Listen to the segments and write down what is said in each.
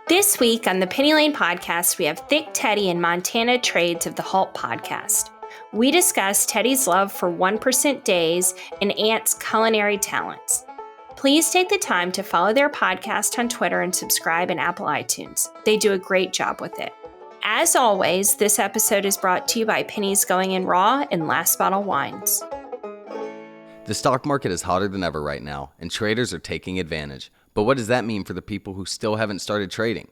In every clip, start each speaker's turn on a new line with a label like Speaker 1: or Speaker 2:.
Speaker 1: This week on the Penny Lane podcast, we have Thick Teddy and Montana Trades of the Halt podcast. We discuss Teddy's love for 1% days and Ant's culinary talents. Please take the time to follow their podcast on Twitter and subscribe in Apple iTunes. They do a great job with it. As always, this episode is brought to you by Penny's Going in Raw and Last Bottle Wines.
Speaker 2: The stock market is hotter than ever right now, and traders are taking advantage. But what does that mean for the people who still haven't started trading?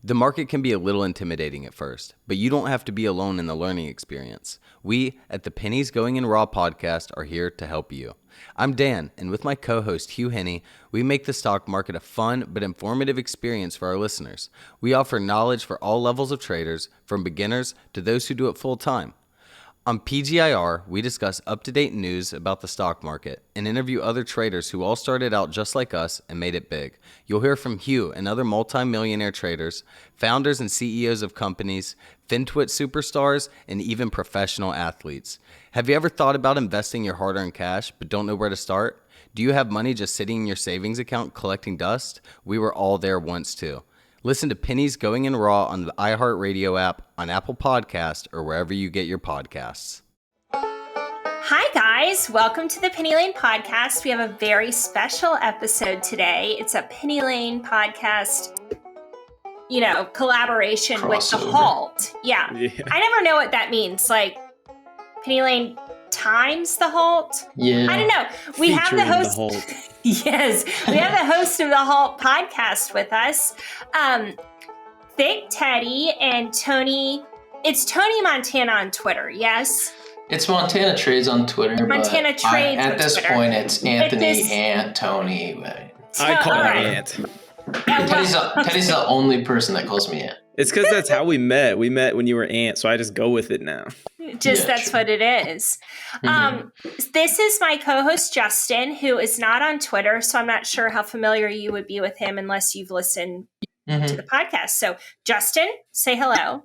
Speaker 2: The market can be a little intimidating at first, but you don't have to be alone in the learning experience. We at the Penny's Going in Raw podcast are here to help you. I'm Dan, and with my co-host Hugh Henney, we make the stock market a fun but informative experience for our listeners. We offer knowledge for all levels of traders, from beginners to those who do it full time. On PGIR, we discuss up-to-date news about the stock market and interview other traders who all started out just like us and made it big. You'll hear from Hugh and other multi-millionaire traders, founders and CEOs of companies, FinTwit superstars, and even professional athletes. Have you ever thought about investing your hard-earned cash but don't know where to start? Do you have money just sitting in your savings account collecting dust? We were all there once too. Listen to Penny's Going in Raw on the iHeartRadio app, on Apple Podcast, or wherever you get your podcasts.
Speaker 1: Hi, guys. Welcome to the Penny Lane podcast. We have a very special episode today. It's a Penny Lane podcast, collaboration
Speaker 3: Crossover.
Speaker 1: with the Halt. Yeah. I never know what that means. Like, Penny Lane times the Halt?
Speaker 3: Yeah.
Speaker 1: I don't know. We have the host.
Speaker 4: The Halt.
Speaker 1: Yes. We have the host of the Halt podcast with us. Thick Teddy and Tony. It's Tony Montana on Twitter, yes?
Speaker 3: It's Montana Trades on Twitter.
Speaker 1: Montana
Speaker 3: but
Speaker 1: Trades
Speaker 3: at
Speaker 1: on
Speaker 3: this
Speaker 1: Twitter.
Speaker 3: point, it's Anthony,
Speaker 1: this-
Speaker 3: Ant, Tony. Right.
Speaker 4: I call
Speaker 1: all
Speaker 4: him
Speaker 1: right.
Speaker 4: Ant.
Speaker 3: Teddy's the only person that calls me Ant.
Speaker 4: It's because that's how we met. We met when you were Ant, so I just go with it now.
Speaker 1: That's
Speaker 3: true.
Speaker 1: what it is.
Speaker 3: Mhm.
Speaker 1: This is my co-host, Justin, who is not on Twitter, so I'm not sure how familiar you would be with him unless you've listened to the podcast. So, Justin, say hello.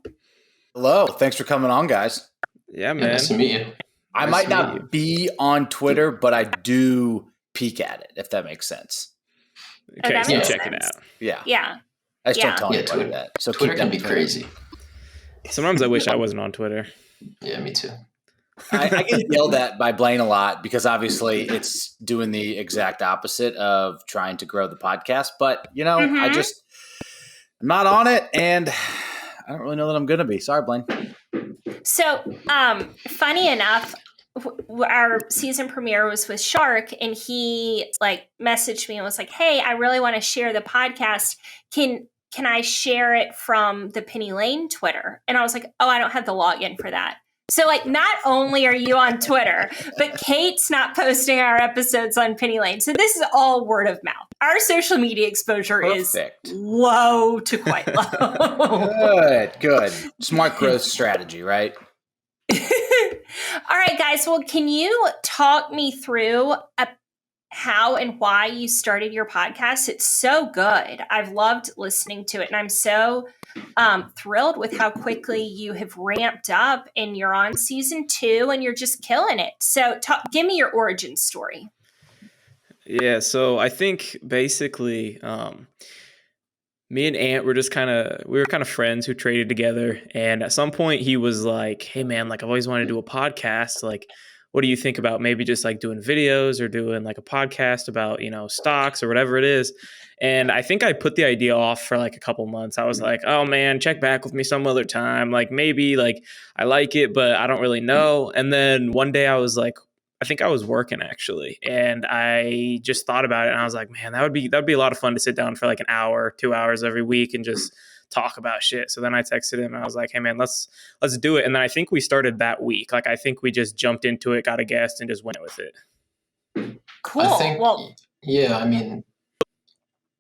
Speaker 5: Hello. Thanks for coming on, guys.
Speaker 4: Yeah, man.
Speaker 3: Nice to meet you.
Speaker 5: I
Speaker 4: Nice
Speaker 5: might
Speaker 4: to
Speaker 5: not
Speaker 4: meet you.
Speaker 5: be on Twitter, but I do peek at it, if that makes sense.
Speaker 4: Okay,
Speaker 1: that
Speaker 4: so
Speaker 3: makes
Speaker 4: check it
Speaker 1: sense.
Speaker 4: out.
Speaker 5: Yeah.
Speaker 1: Yeah.
Speaker 5: I just
Speaker 1: Yeah.
Speaker 5: don't tell
Speaker 3: Yeah,
Speaker 5: anybody
Speaker 3: Twitter-
Speaker 5: that. So
Speaker 3: Twitter
Speaker 5: keep
Speaker 3: can
Speaker 5: that
Speaker 3: be
Speaker 5: between
Speaker 3: crazy.
Speaker 4: Sometimes I wish I wasn't on Twitter.
Speaker 3: Yeah, me too.
Speaker 5: I get yelled at by Blaine a lot because obviously it's doing the exact opposite of trying to grow the podcast. But,
Speaker 1: Mhm.
Speaker 5: I'm not on it, and I don't really know that I'm going to be. Sorry, Blaine.
Speaker 1: So, funny enough, our season premiere was with Shark, and he messaged me and was like, "Hey, I really want to share the podcast. Can I share it from the Penny Lane Twitter?" And I was like, "Oh, I don't have the login for that." So, not only are you on Twitter, but Kate's not posting our episodes on Penny Lane. So this is all word of mouth. Our social media exposure
Speaker 5: Perfect.
Speaker 1: is low to quite low.
Speaker 5: Good. Smart growth strategy, right?
Speaker 1: All right, guys. Well, can you talk me through how and why you started your podcast? It's so good. I've loved listening to it, and I'm so thrilled with how quickly you have ramped up, and you're on season 2, and you're just killing it. So give me your origin story.
Speaker 4: Yeah, so I think basically me and Ant were just kind of friends who traded together. And at some point he was like, "Hey man, I've always wanted to do a podcast. What do you think about maybe just doing videos or doing a podcast about, stocks or whatever it is?" And I think I put the idea off for a couple months. I was like, "Oh man, check back with me some other time. Maybe I like it, but I don't really know." And then one day I was like, I think I was working actually, and I just thought about it, and I was like, "Man, that'd be a lot of fun to sit down for an hour, 2 hours every week and just talk about shit." So then I texted him, and I was like, "Hey man, let's do it." And then I think we started that week. I think we just jumped into it, got a guest, and just went with it.
Speaker 1: Cool.
Speaker 3: I think,
Speaker 1: Well,
Speaker 3: yeah, I mean,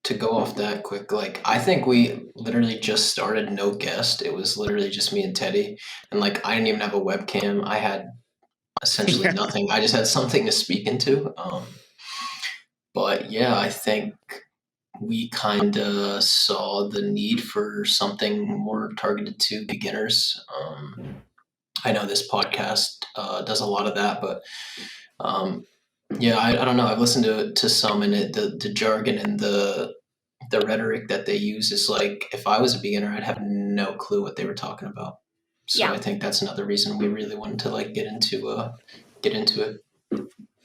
Speaker 3: to go off that quick, I think we literally just started no guest. It was literally just me and Teddy. And I didn't even have a webcam. I had essentially nothing. I just had something to speak into. But yeah, I think we kind of saw the need for something more targeted to beginners. I know this podcast does a lot of that, but yeah, I don't know. I've listened to some, and the jargon and the the rhetoric that they use is like, if I was a beginner, I'd have no clue what they were talking about. So
Speaker 1: Yeah.
Speaker 3: I think that's another reason we really wanted to like get into it.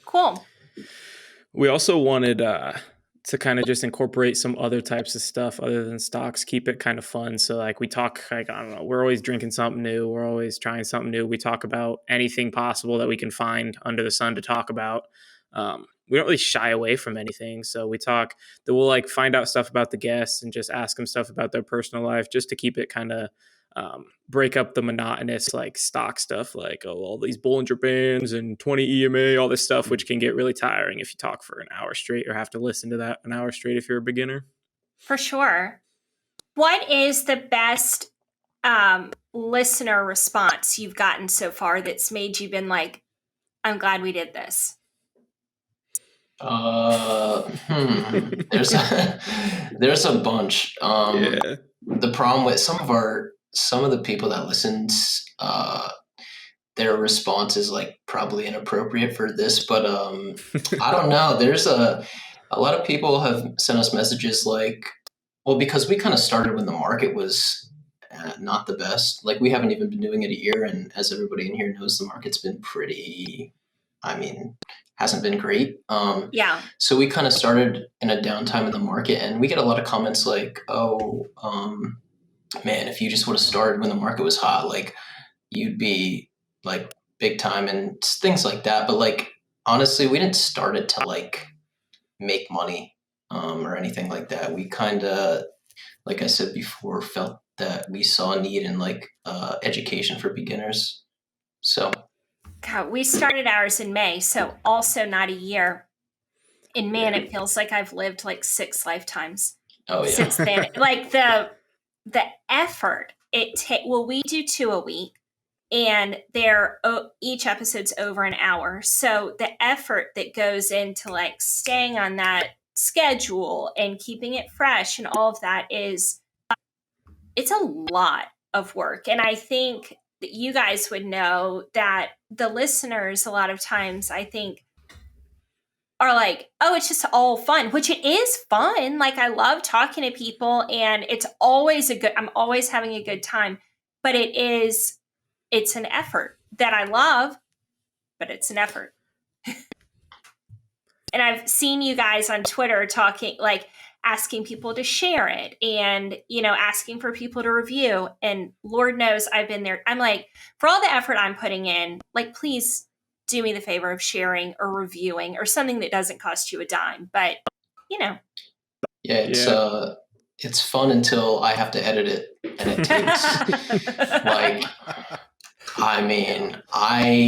Speaker 1: Cool.
Speaker 4: We also wanted to kind of just incorporate some other types of stuff other than stocks, keep it kind of fun. So like we talk, like, I don't know, we're always drinking something new. We're always trying something new. We talk about anything possible that we can find under the sun to talk about. We don't really shy away from anything. So we talk that we'll like find out stuff about the guests and just ask them stuff about their personal life just to keep it kind of break up the monotonous like stock stuff, like all these Bollinger Bands and 20 EMA, all this stuff, which can get really tiring if you talk for an hour straight or have to listen to that an hour straight if you're a beginner.
Speaker 1: For sure. What is the best listener response you've gotten so far that's made you been like, I'm glad we did this?
Speaker 3: There's a bunch.
Speaker 4: Yeah.
Speaker 3: The problem with some of the people that listens, their response is like probably inappropriate for this, but I don't know. There's a lot of people have sent us messages like, well, because we kind of started when the market was not the best. Like we haven't even been doing it a year, and as everybody in here knows, the market's been pretty. Hasn't been great.
Speaker 1: Yeah.
Speaker 3: So we kind of started in a downtime in the market, and we get a lot of comments like, "Oh, man, if you just would have started when the market was hot, like you'd be like big time," and things like that. But like honestly, we didn't start it to like make money or anything like that. We kind of, like I said before, felt that we saw a need in like education for beginners. So.
Speaker 1: God, we started ours in May, so also not a year. And man, it feels like I've lived like 6 lifetimes since then. Like the effort it takes. Well, we do 2 a week, and each episode's over an hour. So the effort that goes into like staying on that schedule and keeping it fresh and all of that it's a lot of work. And I think that you guys would know that the listeners a lot of times, I think, are like, oh, it's just all fun, which it is fun. Like I love talking to people, and it's always I'm always having a good time, but it's an effort that I love, but it's an effort. And I've seen you guys on Twitter talking, like asking people to share it and, asking for people to review. And Lord knows I've been there. I'm like, for all the effort I'm putting in, like, please do me the favor of sharing or reviewing or something that doesn't cost you a dime. But,
Speaker 3: Yeah, it's fun until I have to edit it. And it takes like, I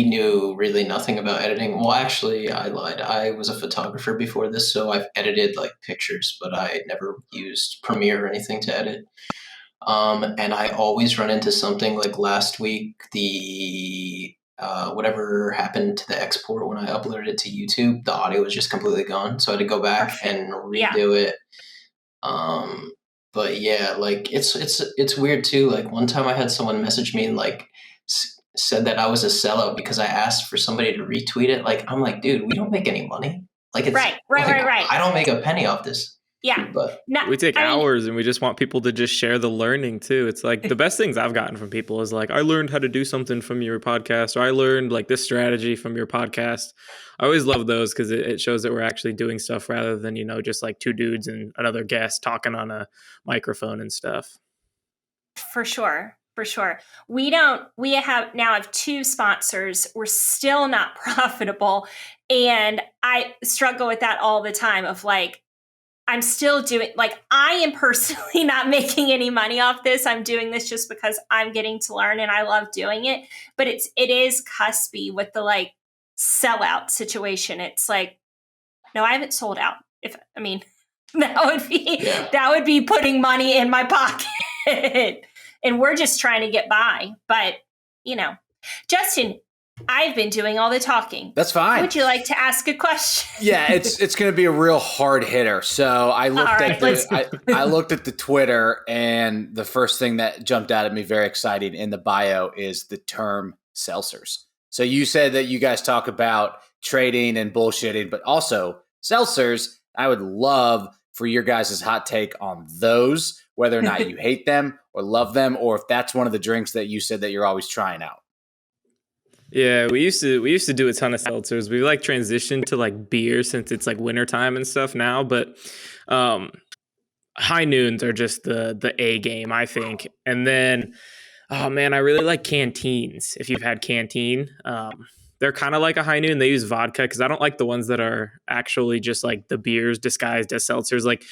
Speaker 3: knew really nothing about editing. Well, actually, I lied. I was a photographer before this, so I've edited like pictures, but I never used Premiere or anything to edit. And I always run into something like last week, the whatever happened to the export when I uploaded it to YouTube, the audio was just completely gone. So I had to go back and redo it. But yeah, like it's weird too. Like one time I had someone message me and like said that I was a sellout because I asked for somebody to retweet it. Like, I'm like, dude, we don't make any money. Like, it's
Speaker 1: right.
Speaker 3: I don't make a penny off this.
Speaker 1: Yeah.
Speaker 3: But
Speaker 4: we take hours and we just want people to just share the learning too. It's like the best things I've gotten from people is like, I learned how to do something from your podcast, or I learned like this strategy from your podcast. I always love those because it shows that we're actually doing stuff rather than, just like 2 dudes and another guest talking on a microphone and stuff.
Speaker 1: For sure. We have 2 sponsors. We're still not profitable. And I struggle with that all the time of like, I'm still doing, like, I am personally not making any money off this. I'm doing this just because I'm getting to learn and I love doing it. But it is cuspy with the like sellout situation. It's like, no, I haven't sold out. That would be putting money in my pocket. And we're just trying to get by. But, Justin, I've been doing all the talking.
Speaker 5: That's fine.
Speaker 1: Would you like to ask a question?
Speaker 5: Yeah, it's going to be a real hard hitter. So I looked I looked at the Twitter, and the first thing that jumped out at me very exciting in the bio is the term seltzers. So you said that you guys talk about trading and bullshitting, but also seltzers. I would love for your guys' hot take on those, whether or not you hate them or love them, or if that's one of the drinks that you said that you're always trying out.
Speaker 4: Yeah, we used to do a ton of seltzers. We like transitioned to like beer since it's like wintertime and stuff now, but high noons are just the A game, I think. And then, oh man, I really like canteens. If you've had Canteen, they're kind of like a high noon. They use vodka because I don't like the ones that are actually just like the beers disguised as seltzers. Like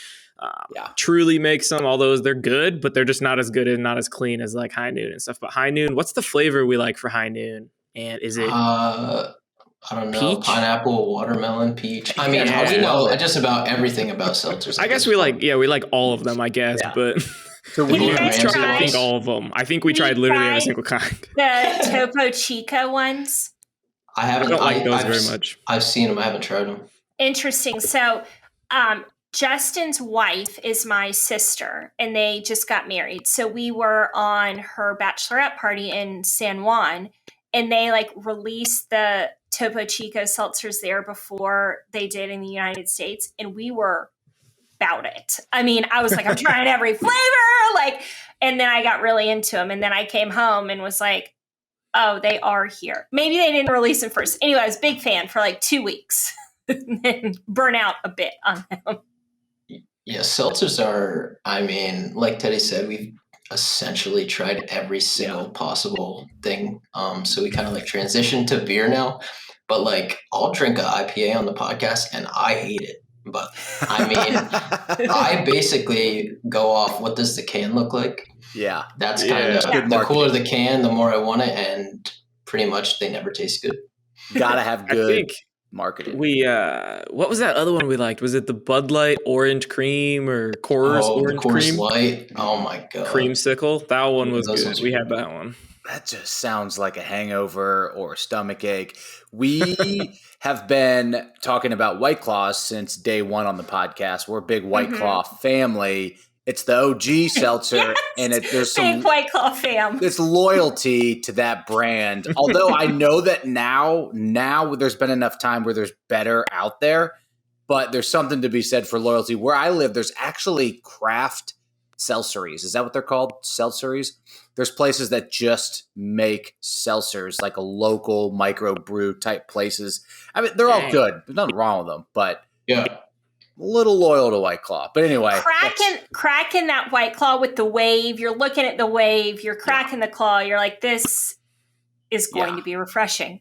Speaker 4: Truly makes some. All those, they're good, but they're just not as good and not as clean as like High Noon and stuff. But High Noon, what's the flavor we like for High Noon? And is it
Speaker 3: I don't know,
Speaker 4: peach?
Speaker 3: pineapple, watermelon, peach. I mean, we know just about everything about seltzers.
Speaker 4: I guess we like all of them, I guess, but
Speaker 5: So
Speaker 4: we
Speaker 1: you guys
Speaker 4: tried
Speaker 1: tried-
Speaker 4: I think all of them. I think we tried literally every single kind.
Speaker 1: The Topo Chico ones.
Speaker 3: I haven't.
Speaker 4: I don't like those
Speaker 3: I've,
Speaker 4: very much.
Speaker 3: I've seen them. I haven't tried them.
Speaker 1: Interesting. So, Justin's wife is my sister, and they just got married. So we were on her bachelorette party in San Juan, and they like released the Topo Chico seltzers there before they did in the United States, and we were about it. I mean, I was like, I'm trying every flavor, like, and then I got really into them, and then I came home and was like, oh, they are here. Maybe they didn't release them first. Anyway, I was a big fan for like 2 weeks, and then burn out a bit on them.
Speaker 3: Yeah, seltzers are, I mean, like Teddy said, we've essentially tried every single possible thing. So we kind of like transitioned to beer now. But like, I'll drink an IPA on the podcast and I hate it. But I mean, I basically go off, what does the can look like?
Speaker 5: Yeah.
Speaker 3: That's kind of, the cooler the can, the more I want it. And pretty much they never taste good.
Speaker 5: Gotta have good marketing.
Speaker 4: We what was that other one we liked? Was it the Bud Light orange cream or Coors orange
Speaker 3: Coors
Speaker 4: cream?
Speaker 3: Light. Oh my god.
Speaker 4: Creamsicle. That one was
Speaker 3: Those
Speaker 4: good.
Speaker 3: ones
Speaker 4: We
Speaker 3: are
Speaker 4: had that one.
Speaker 5: That just sounds like a hangover or a stomach ache. We have been talking about White Claws since day one on the podcast. We're a big White Claw family. It's the OG seltzer, and there's some
Speaker 1: big White Claw fam.
Speaker 5: It's loyalty to that brand. Although I know that now there's been enough time where there's better out there, but there's something to be said for loyalty. Where I live, there's actually craft seltzeries. Is that what they're called? Seltzeries? There's places that just make seltzers, like a local microbrew type places. I mean, they're all good. There's nothing wrong with them, but
Speaker 3: yeah.
Speaker 5: A little loyal to White Claw. But anyway.
Speaker 1: Cracking that White Claw with the wave. You're looking at the wave. You're cracking the claw. You're like, this is going to be refreshing.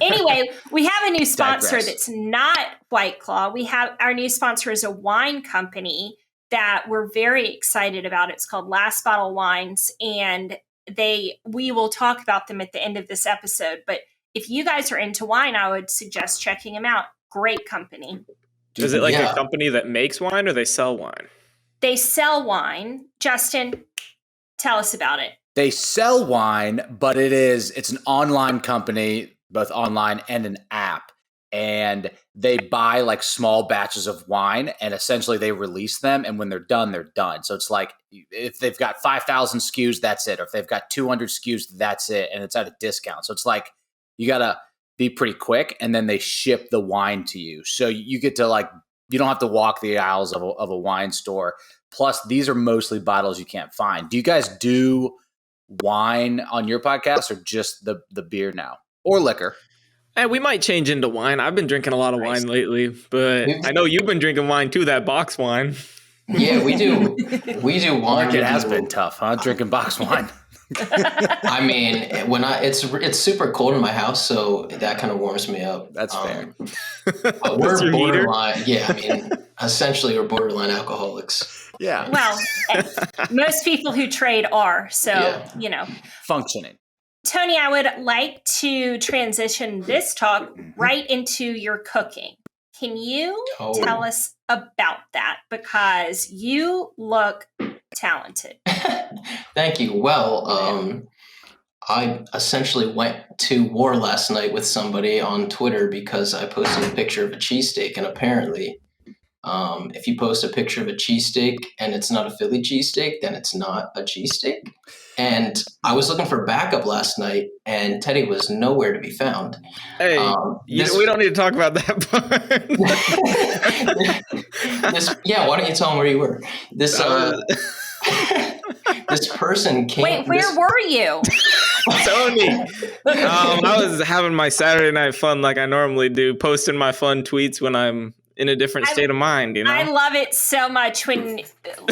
Speaker 1: Anyway, we have a new sponsor that's not White Claw. Our new sponsor is a wine company that we're very excited about. It's called Last Bottle Wines. And we will talk about them at the end of this episode. But if you guys are into wine, I would suggest checking them out. Great company.
Speaker 4: Is it like a company that makes wine or they sell wine?
Speaker 1: They sell wine. Justin, tell us about it.
Speaker 5: They sell wine, but it's an online company, both online and an app. And they buy like small batches of wine and essentially they release them. And when they're done, they're done. So it's like if they've got 5,000 SKUs, that's it. Or if they've got 200 SKUs, that's it. And it's at a discount. So it's like you got to be pretty quick, and then they ship the wine to you. So you get to you don't have to walk the aisles of a wine store. Plus, these are mostly bottles you can't find. Do you guys do wine on your podcast or just the beer now or liquor?
Speaker 4: And we might change into wine. I've been drinking a lot of wine lately, but I know you've been drinking wine too, that box wine.
Speaker 3: Yeah, we do. We do wine.
Speaker 5: It has been tough, huh? Drinking box wine.
Speaker 3: I mean, it's super cold in my house, so that kind of warms me up.
Speaker 5: That's fair.
Speaker 3: But we're borderline. Yeah, I mean, essentially, we're borderline alcoholics.
Speaker 5: Yeah.
Speaker 1: Well, most people who trade are. So,
Speaker 5: Functioning.
Speaker 1: Tony, I would like to transition this talk right into your cooking. Can you tell us about that? Because you look talented.
Speaker 3: Thank you. Well, I essentially went to war last night with somebody on Twitter because I posted a picture of a cheesesteak, and apparently If you post a picture of a cheesesteak and it's not a Philly cheesesteak, then it's not a cheesesteak. And I was looking for backup last night, and Teddy was nowhere to be found.
Speaker 4: Hey, we don't need to talk about that
Speaker 3: part. Yeah, why don't you tell him where you were? This person came.
Speaker 1: Wait, where were you?
Speaker 4: Tony. I was having my Saturday night fun like I normally do, posting my fun tweets when I'm in a different state of mind, you know?
Speaker 1: I love it so much when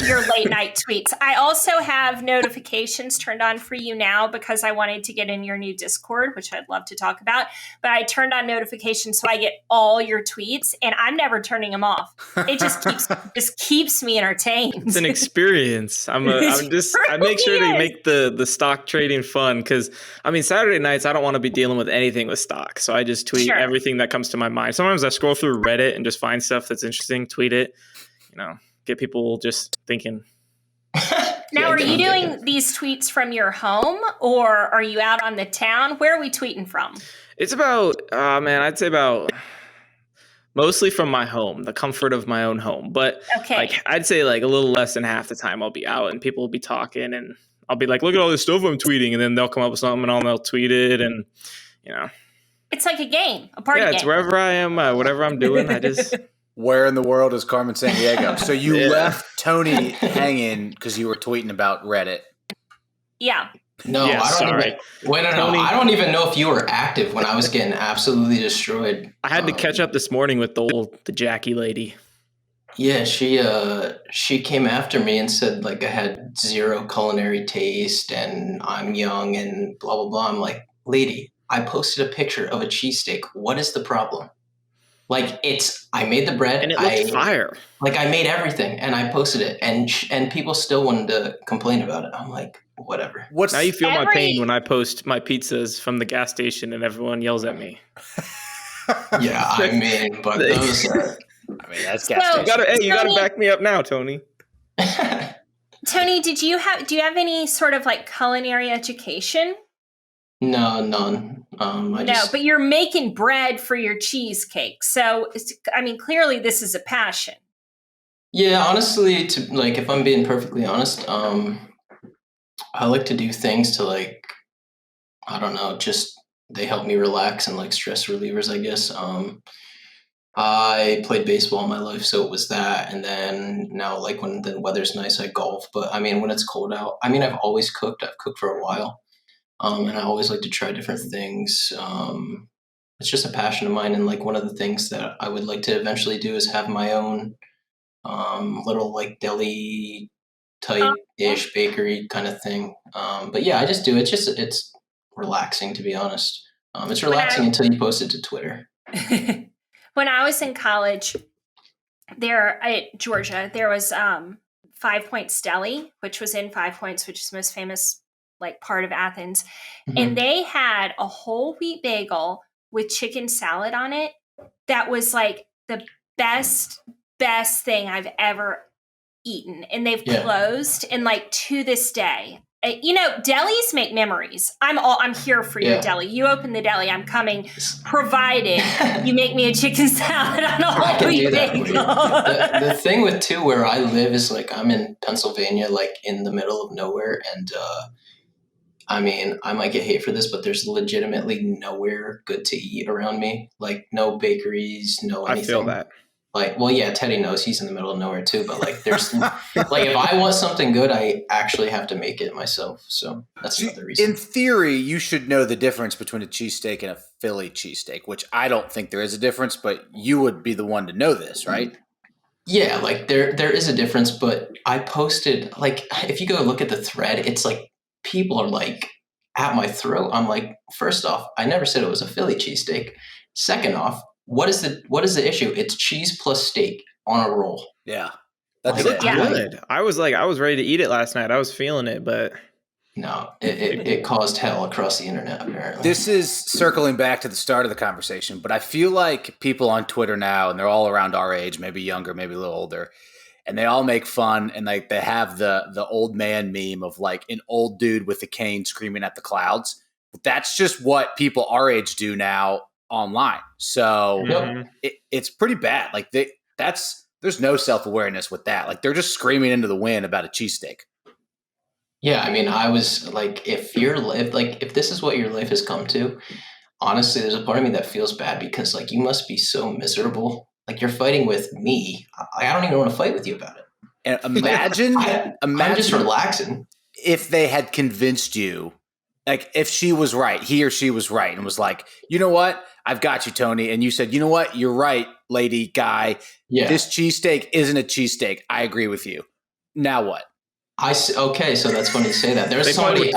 Speaker 1: your late night tweets. I also have notifications turned on for you now because I wanted to get in your new Discord, which I'd love to talk about. But I turned on notifications so I get all your tweets, and I'm never turning them off. It just keeps me entertained.
Speaker 4: It's an experience. I make sure to make the stock trading fun because Saturday nights I don't want to be dealing with anything with stock, so I just tweet everything that comes to my mind. Sometimes I scroll through Reddit and just find stuff that's interesting, tweet it, get people just thinking.
Speaker 1: Now, are you doing these tweets from your home or are you out on the town? Where are we tweeting from?
Speaker 4: It's about, I'd say about mostly from my home, the comfort of my own home. But I'd say like a little less than half the time I'll be out and people will be talking and I'll be like, look at all this stuff I'm tweeting. And then they'll come up with something and they'll tweet it and,
Speaker 1: It's like a game, a party game.
Speaker 4: Yeah, it's wherever I am, whatever I'm doing, I just...
Speaker 5: Where in the world is Carmen Sandiego? So you left Tony hanging because you were tweeting about Reddit.
Speaker 1: Yeah.
Speaker 3: No,
Speaker 4: yeah,
Speaker 3: I don't even know if you were active when I was getting absolutely destroyed.
Speaker 4: I had to catch up this morning with the Jackie lady.
Speaker 3: Yeah, she came after me and said like I had zero culinary taste and I'm young and blah blah blah. I'm like, lady, I posted a picture of a cheesesteak. What is the problem? Like I made the bread
Speaker 4: and it looked fire.
Speaker 3: Like I made everything and I posted it and people still wanted to complain about it. I'm like, whatever.
Speaker 4: Now you feel my pain when I post my pizzas from the gas station and everyone yells at me.
Speaker 3: Yeah, but those are.
Speaker 5: That's gas station.
Speaker 4: You gotta back me up now, Tony.
Speaker 1: Tony, do you have any sort of like culinary education?
Speaker 3: No, none.
Speaker 1: But you're making bread for your cheesecake. So, clearly this is a passion.
Speaker 3: Yeah, honestly, if I'm being perfectly honest, I like to do things to I don't know, just they help me relax and like stress relievers, I guess. I played baseball in my life, so it was that. And then now, like when the weather's nice, I golf. But when it's cold out, I've always cooked. I've cooked for a while. And I always like to try different things. It's just a passion of mine. And like one of the things that I would like to eventually do is have my own little like deli type-ish bakery kind of thing. But yeah, I just do it. It's relaxing, to be honest. It's relaxing until you post it to Twitter.
Speaker 1: When I was in college, at Georgia, there was 5 Points Deli, which was in 5 Points, which is the most famous part of Athens. Mm-hmm. And they had a whole wheat bagel with chicken salad on it. That was like the best thing I've ever eaten. And they've closed. And to this day, delis make memories. I'm here for your deli. You open the deli, I'm coming, provided you make me a chicken salad on a whole wheat bagel.
Speaker 3: The thing with where I live is I'm in Pennsylvania, in the middle of nowhere. And, I might get hate for this, but there's legitimately nowhere good to eat around me. No bakeries, no anything.
Speaker 4: I feel that.
Speaker 3: Teddy knows he's in the middle of nowhere too, but there's if I want something good, I actually have to make it myself. So that's another reason.
Speaker 5: In theory, you should know the difference between a cheesesteak and a Philly cheesesteak, which I don't think there is a difference, but you would be the one to know this, right?
Speaker 3: Yeah, there is a difference, but I posted if you go look at the thread, it's people are at my throat. I'm first off, I never said it was a Philly cheesesteak. Second off, what is the issue? It's cheese plus steak on a roll.
Speaker 5: Yeah.
Speaker 4: That's it. Good. I was ready to eat it last night. I was feeling it, but
Speaker 3: no, it caused hell across the internet, apparently.
Speaker 5: This is circling back to the start of the conversation, but I feel like people on Twitter now, and they're all around our age, maybe younger, maybe a little older, and they all make fun and they have the old man meme of an old dude with a cane screaming at the clouds. But that's just what people our age do now online. So it's pretty bad. That's There's no self-awareness with that. Like they're just screaming into the wind about a cheesesteak.
Speaker 3: Yeah, I mean, I was like, if this is what your life has come to, honestly, there's a part of me that feels bad because like you must be so miserable. Like you're fighting with me. I don't even want to fight with you about it.
Speaker 5: And imagine
Speaker 3: I'm just relaxing.
Speaker 5: If they had convinced you, like if she was right, he or she was right, and was like, you know what? I've got you, Tony. And you said, you know what? You're right, lady, guy. Yeah. This cheesesteak isn't a cheesesteak. I agree with you. Now what?
Speaker 3: Okay, so that's funny you say that. There was somebody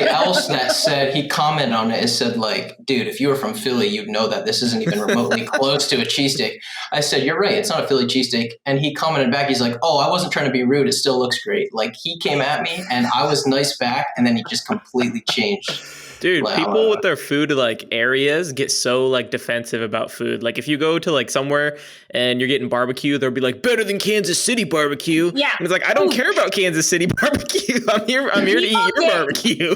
Speaker 3: else that said, he commented on it. It said like, dude, if you were from Philly, you'd know that this isn't even remotely close to a cheesesteak. I said, you're right. It's not a Philly cheesesteak. And he commented back. He's like, oh, I wasn't trying to be rude. It still looks great. Like he came at me and I was nice back. And then he just completely changed.
Speaker 4: Dude, people with their food like areas get so like defensive about food. Like if you go to like somewhere and you're getting barbecue, they'll be like, better than Kansas City barbecue. Yeah. And it's like, I don't care about Kansas City barbecue. I'm here to eat your barbecue.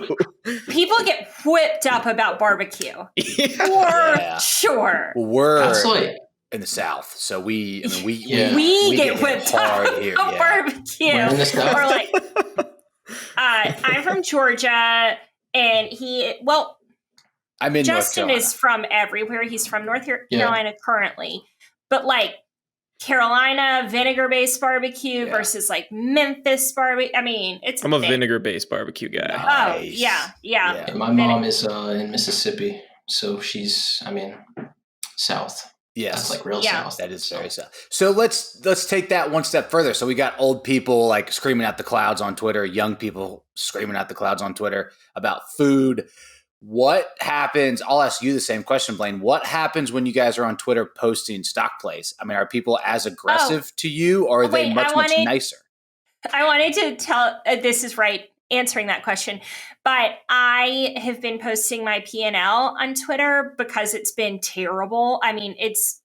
Speaker 1: People get whipped up about barbecue. For sure.
Speaker 5: We're in the South, so we
Speaker 1: get whipped up
Speaker 5: here.
Speaker 1: About barbecue. Or like, I'm from Georgia. And Justin is from everywhere. He's from North Carolina currently. But like Carolina vinegar-based barbecue versus like Memphis barbecue. I mean,
Speaker 4: I'm a vinegar-based barbecue guy.
Speaker 1: Nice. Oh, yeah.
Speaker 3: My mom is in Mississippi. So she's, South.
Speaker 5: Yes.
Speaker 3: That's like real South.
Speaker 5: That is very South. So let's take that one step further. So we got old people like screaming at the clouds on Twitter, young people screaming at the clouds on Twitter about food. What happens? I'll ask you the same question, Blaine. What happens when you guys are on Twitter posting stock plays? I mean, are people as aggressive to you, or are they much nicer?
Speaker 1: I wanted to tell, this is right, answering that question, but I have been posting my P&L on Twitter because it's been terrible. I mean,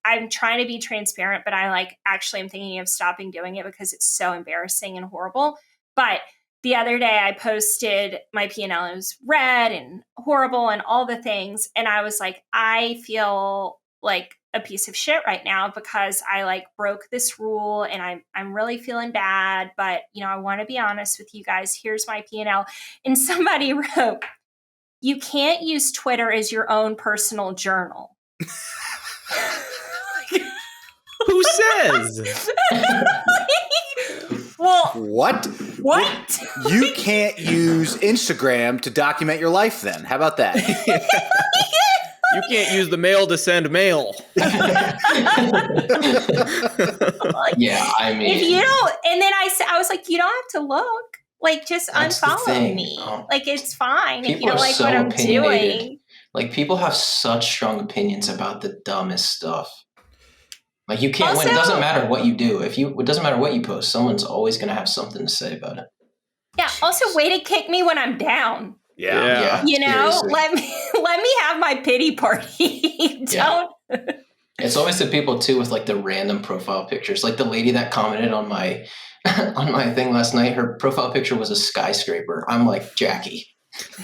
Speaker 1: I'm trying to be transparent, but I actually am thinking of stopping doing it because it's so embarrassing and horrible. But the other day I posted my P&L and it was red and horrible and all the things. And I was like, I feel like a piece of shit right now because I broke this rule and I'm really feeling bad, but I want to be honest with you guys. Here's my P&L. And somebody wrote, you can't use Twitter as your own personal journal.
Speaker 4: Who says?
Speaker 1: Well,
Speaker 5: what? You can't use Instagram to document your life then. How about that?
Speaker 4: You can't use the mail to send mail.
Speaker 3: Yeah, I mean.
Speaker 1: If you don't, and then I was like, you don't have to look. Just unfollow me. It's fine if you don't like what I'm doing.
Speaker 3: People have such strong opinions about the dumbest stuff. You can't win. It doesn't matter what you do. It doesn't matter what you post. Someone's always going to have something to say about it.
Speaker 1: Yeah. Also, way to kick me when I'm down.
Speaker 5: Yeah.
Speaker 3: Seriously.
Speaker 1: let me have my pity party. Don't.
Speaker 3: It's always the people too with the random profile pictures. Like the lady that commented on my on my thing last night, her profile picture was a skyscraper. I'm like, Jackie,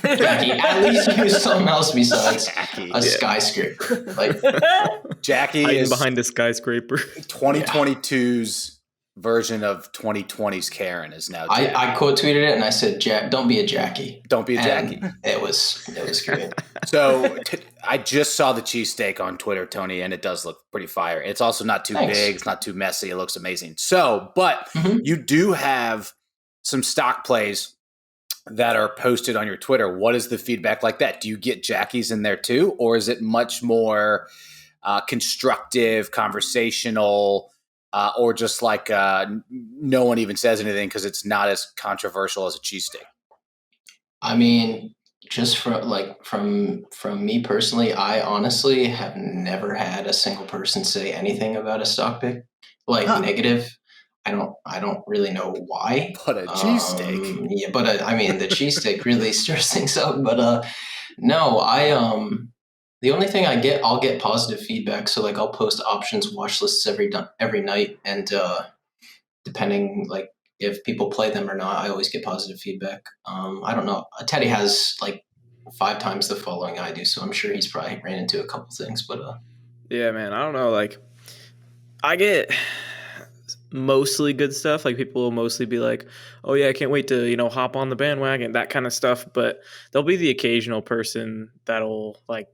Speaker 3: at least use something else besides a skyscraper.
Speaker 5: Jackie
Speaker 4: hiding
Speaker 5: is
Speaker 4: behind a skyscraper.
Speaker 5: 2022's version of 2020's Karen is now.
Speaker 3: I quote tweeted it and I said, "Don't be a Jackie.
Speaker 5: Don't be a Jackie."
Speaker 3: It was great.
Speaker 5: So I just saw the cheesesteak on Twitter, Tony, and it does look pretty fire. It's also not too big. It's not too messy. It looks amazing. So, but you do have some stock plays that are posted on your Twitter. What is the feedback like that? Do you get Jackies in there too? Or is it much more constructive, conversational, or just no one even says anything because it's not as controversial as a cheesesteak?
Speaker 3: I mean, just from me personally, I honestly have never had a single person say anything about a stock pick, negative. I don't really know why.
Speaker 5: But a cheesesteak.
Speaker 3: Yeah, but the cheesesteak really stirs things up. But no, the only thing I'll get positive feedback. So I'll post options watch lists every night, and depending if people play them or not, I always get positive feedback. I don't know. Teddy has 5 times the following I do, so I'm sure he's probably ran into a couple things. But
Speaker 4: yeah, man, I don't know. I get mostly good stuff. Like people will mostly be like, "Oh yeah, I can't wait to hop on the bandwagon," that kind of stuff. But there'll be the occasional person that'll like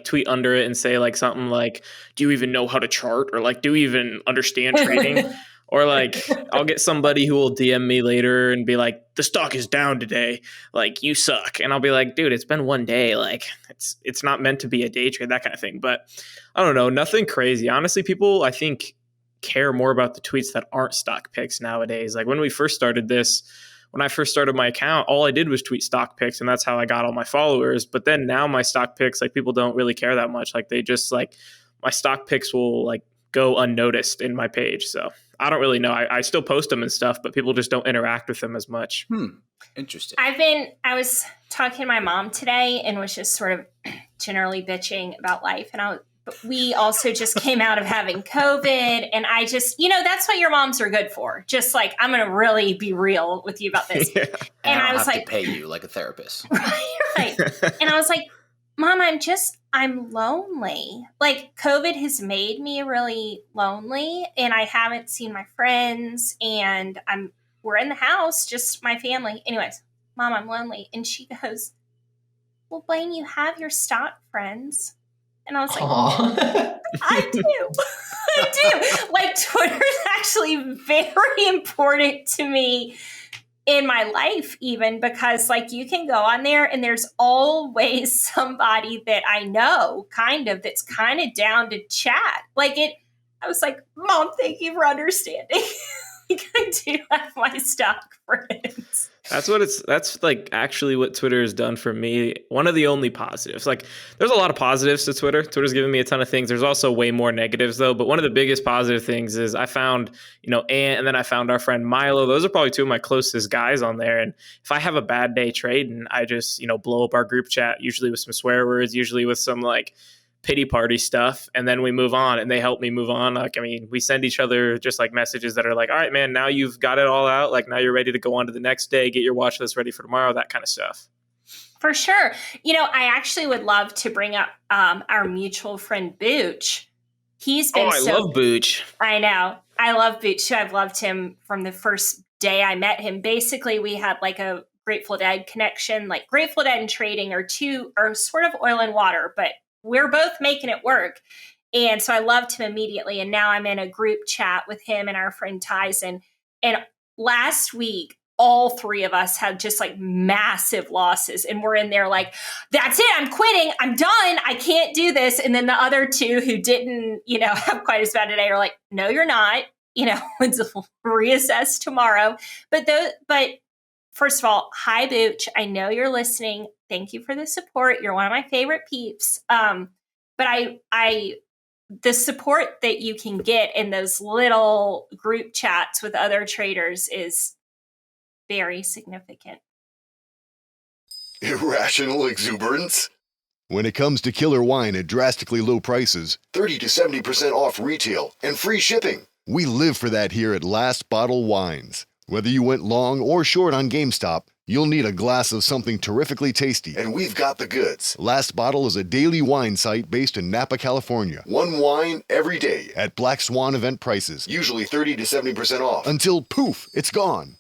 Speaker 4: tweet under it and say like something like, "Do you even know how to chart?" or like, "Do you even understand trading?" Or like I'll get somebody who will DM me later and be like, "The stock is down today. Like you suck." And I'll be like, "Dude, it's been one day. Like it's not meant to be a day trade," that kind of thing. But I don't know, nothing crazy. Honestly, people I think care more about the tweets that aren't stock picks nowadays. Like when I first started my account, all I did was tweet stock picks, and that's how I got all my followers. But then now my stock picks, like people don't really care that much. Like they just like my stock picks will like go unnoticed in my page. So I don't really know. I still post them and stuff, but people just don't interact with them as much.
Speaker 5: Interesting.
Speaker 1: I was talking to my mom today and was just sort of generally bitching about life. And we also just came out of having COVID, and I just, that's what your moms are good for. Just like, I'm going to really be real with you about this.
Speaker 5: Yeah. And I was
Speaker 1: have
Speaker 5: to pay you like a therapist.
Speaker 1: Right. And I was like, Mom, I'm lonely. Like COVID has made me really lonely, and I haven't seen my friends, and we're in the house, just my family. Anyways, Mom, I'm lonely. And she goes, well, Blaine, you have your stock friends. And I was like, I do. I do. Like, Twitter's actually very important to me in my life, even because like you can go on there and there's always somebody that I know that's kind of down to chat. I was like, Mom, thank you for understanding. Like, I do have my stock friends.
Speaker 4: That's like actually what Twitter has done for me. One of the only positives. Like there's a lot of positives to Twitter. Twitter's given me a ton of things. There's also way more negatives though. But one of the biggest positive things is I found, Ant, and then I found our friend Milo. Those are probably two of my closest guys on there. And if I have a bad day trading, I just, blow up our group chat, usually with some swear words, usually with some like pity party stuff, and then we move on, and they help me move on. Like, I mean, we send each other just like messages that are like, all right, man, now you've got it all out. Like now you're ready to go on to the next day, get your watch list ready for tomorrow, that kind of stuff.
Speaker 1: For sure. I actually would love to bring up our mutual friend Booch. He's been
Speaker 4: I love Booch.
Speaker 1: I know. I love Booch too. I've loved him from the first day I met him. Basically, we had like a Grateful Dead connection. Like Grateful Dead and trading are sort of oil and water, but we're both making it work. And so I loved him immediately. And now I'm in a group chat with him and our friend Tyson. And last week, all three of us had just like massive losses. And we're in there like, that's it. I'm quitting. I'm done. I can't do this. And then the other two who didn't, have quite as bad a day are like, no, you're not. It's reassess tomorrow. But first of all, hi, Booch. I know you're listening. Thank you for the support. You're one of my favorite peeps. But the support that you can get in those little group chats with other traders is very significant.
Speaker 6: Irrational exuberance? When it comes to killer wine at drastically low prices, 30 to 70% off retail, and free shipping, we live for that here at Last Bottle Wines. Whether you went long or short on GameStop, you'll need a glass of something terrifically tasty, and we've got the goods. Last Bottle is a daily wine site based in Napa, California. One wine every day at Black Swan event prices, usually 30 to 70% off, until poof, it's gone.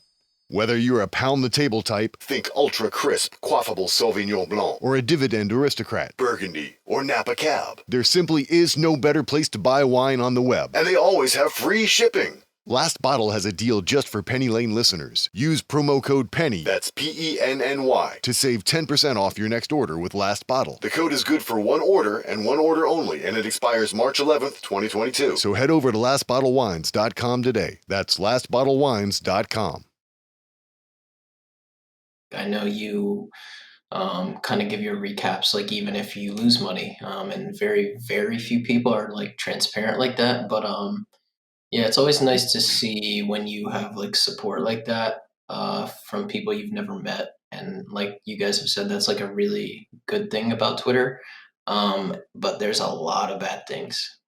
Speaker 6: Whether you're a pound-the-table type, think ultra-crisp, quaffable Sauvignon Blanc, or a dividend aristocrat, Burgundy, or Napa Cab, there simply is no better place to buy wine on the web. And they always have free shipping. Last Bottle has a deal just for Penny Lane listeners. Use promo code PENNY, that's PENNY, to save 10% off your next order with Last Bottle. The code is good for one order and one order only, and it expires March 11th, 2022. So head over to lastbottlewines.com today. That's lastbottlewines.com.
Speaker 3: I know you kind of give your recaps, like even if you lose money, and very, very few people are like transparent like that. But yeah, it's always nice to see when you have like support like that from people you've never met. And like you guys have said, that's like a really good thing about Twitter. But there's a lot of bad things.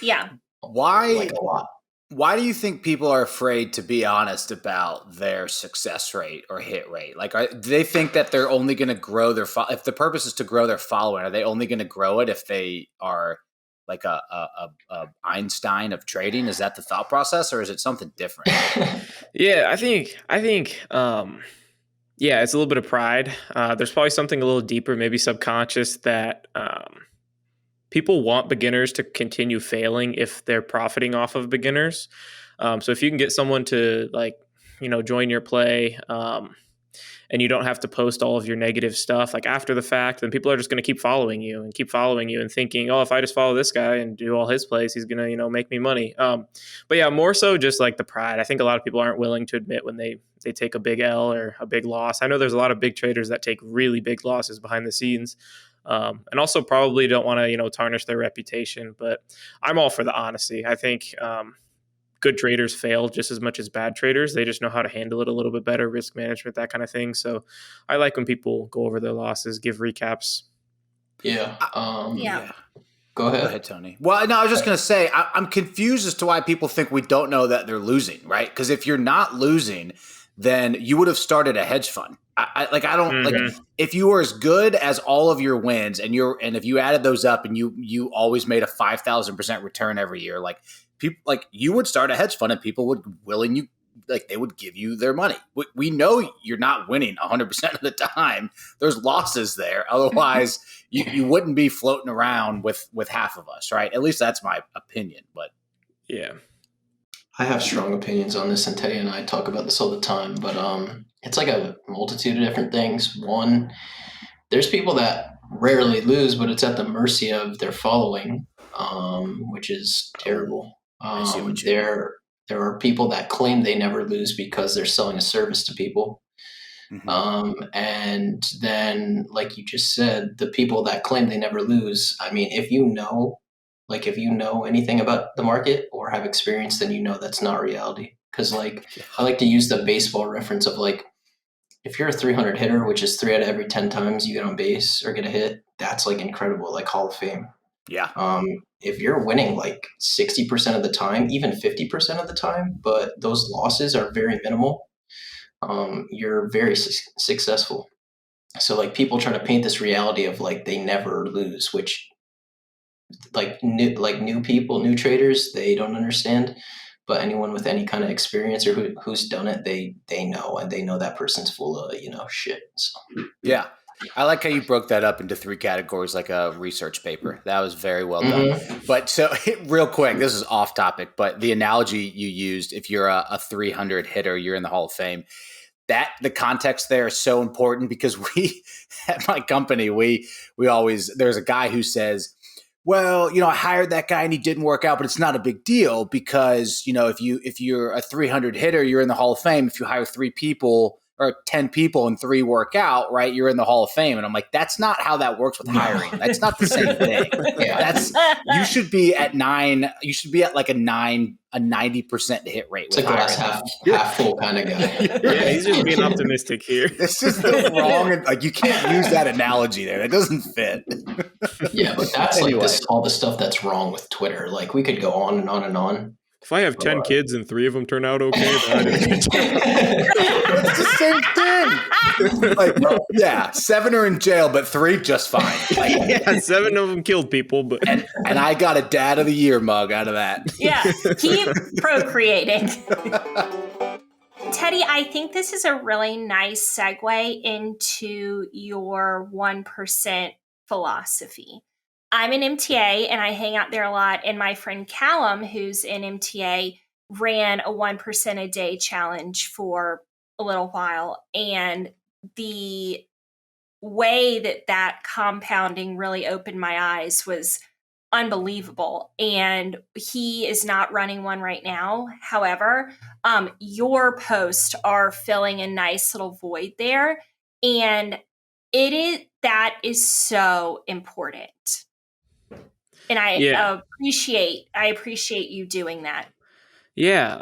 Speaker 1: Yeah.
Speaker 5: Why?
Speaker 3: Like a lot.
Speaker 5: Why do you think people are afraid to be honest about their success rate or hit rate? Like, do they think that they're only going to grow if the purpose is to grow their following, are they only going to grow it if they are like a Einstein of trading? Is that the thought process, or is it something different?
Speaker 4: Yeah, I think yeah, it's a little bit of pride. There's probably something a little deeper, maybe subconscious, that people want beginners to continue failing if they're profiting off of beginners. So if you can get someone to join your play, and you don't have to post all of your negative stuff like after the fact, then people are just going to keep following you and thinking, oh, if I just follow this guy and do all his plays, he's going to, make me money. But yeah, more so just like the pride. I think a lot of people aren't willing to admit when they take a big L or a big loss. I know there's a lot of big traders that take really big losses behind the scenes. And also probably don't want to, tarnish their reputation, but I'm all for the honesty. I think, good traders fail just as much as bad traders. They just know how to handle it a little bit better, risk management, that kind of thing. So I like when people go over their losses, give recaps.
Speaker 3: Yeah.
Speaker 1: Yeah.
Speaker 3: Go ahead.
Speaker 5: Go ahead, Tony. Well, no, I was just going to say, I'm confused as to why people think we don't know that they're losing, right? Because if you're not losing, then you would have started a hedge fund. If you were as good as all of your wins and if you added those up and you always made a 5,000% return every year, like people, you would start a hedge fund and people would they would give you their money. We know you're not winning 100% of the time. There's losses there. Otherwise, you wouldn't be floating around with half of us, right? At least that's my opinion. But
Speaker 4: yeah,
Speaker 3: I have strong opinions on this, and Teddy and I talk about this all the time. But it's like a multitude of different things. One, there's people that rarely lose, but it's at the mercy of their following, which is terrible. There are people that claim they never lose because they're selling a service to people. Mm-hmm. And then, like you just said, the people that claim they never lose, I mean, if you know anything about the market or have experience, then you know that's not reality. Because I like to use the baseball reference of if you're a 300 hitter, which is 3 out of every 10 times you get on base or get a hit, that's incredible, Hall of Fame.
Speaker 5: Yeah.
Speaker 3: If you're winning 60% of the time, even 50% of the time, but those losses are very minimal, you're very successful. So people try to paint this reality of they never lose, which new people, new traders, they don't understand. But anyone with any kind of experience or who's done it, they know, and they know that person's full of shit. So
Speaker 5: yeah. I like how you broke that up into 3 categories like a research paper. That was very well done. But so real quick, this is off topic, but the analogy you used, if you're a 300 hitter, you're in the Hall of Fame. That the context there is so important because we at my company, we always, there's a guy who says, well, I hired that guy and he didn't work out, but it's not a big deal because, if you're a 300 hitter, you're in the Hall of Fame. If you hire 3 people or 10 people and 3 work out, right, you're in the Hall of Fame. And I'm like, that's not how that works with hiring. That's not the same thing. You should be at 9. You should be at a 90% hit rate.
Speaker 3: It's a glass half full kind of guy.
Speaker 4: Yeah, he's just being optimistic here.
Speaker 5: This is the wrong, you can't use that analogy there. It doesn't fit.
Speaker 3: Yeah, but that's all the stuff that's wrong with Twitter. We could go on and on and on.
Speaker 4: If I have 10 kids and 3 of them turn out okay, then I did a good job.
Speaker 5: It's the same thing. 7 are in jail, but 3 just fine.
Speaker 4: 7 of them killed people, but
Speaker 5: and I got a Dad of the Year mug out of that.
Speaker 1: Yeah, keep procreating. Teddy, I think this is a really nice segue into your 1% philosophy. I'm an MTA and I hang out there a lot. And my friend Callum, who's in MTA, ran a 1% a day challenge for a little while. And the way that compounding really opened my eyes was unbelievable. And he is not running one right now. However, your posts are filling a nice little void there. And that is so important. And I appreciate you doing that.
Speaker 4: Yeah.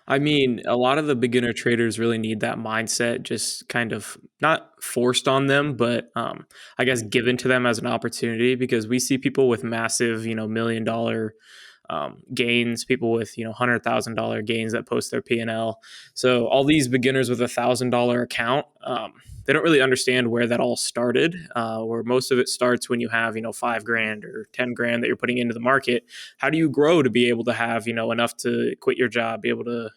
Speaker 4: I mean, a lot of the beginner traders really need that mindset, just kind of not forced on them, but I guess given to them as an opportunity, because we see people with massive, $1 million gains, people with, $100,000 gains that post their P&L. So all these beginners with $1,000 account, they don't really understand where that all started, where most of it starts when you have, $5,000 or $10,000 that you're putting into the market. How do you grow to be able to have, enough to quit your job, be able to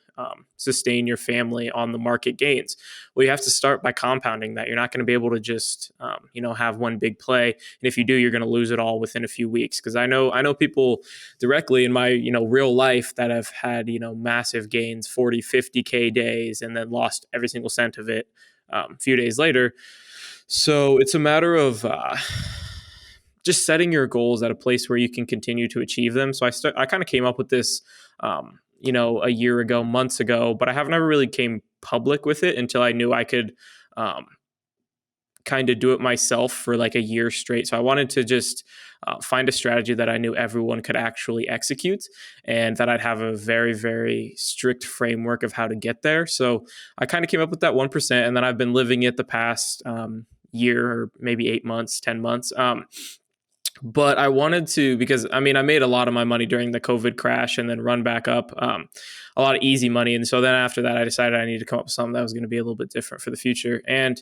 Speaker 4: sustain your family on the market gains? Well, you have to start by compounding that. You're not going to be able to just, have one big play. And if you do, you're going to lose it all within a few weeks. Because I know people directly in my, real life that have had, massive gains, 40, 50K days, and then lost every single cent of it a few days later. So it's a matter of just setting your goals at a place where you can continue to achieve them. So I kind of came up with this, a year ago, months ago, but I have never really came public with it until I knew I could kind of do it myself for like a year straight. So I wanted to just find a strategy that I knew everyone could actually execute, and that I'd have a very, very strict framework of how to get there. So I kind of came up with that 1%, and then I've been living it the past year, or maybe 8 months, 10 months. But I wanted to, because I made a lot of my money during the COVID crash and then run back up, a lot of easy money. And so then after that, I decided I needed to come up with something that was going to be a little bit different for the future. And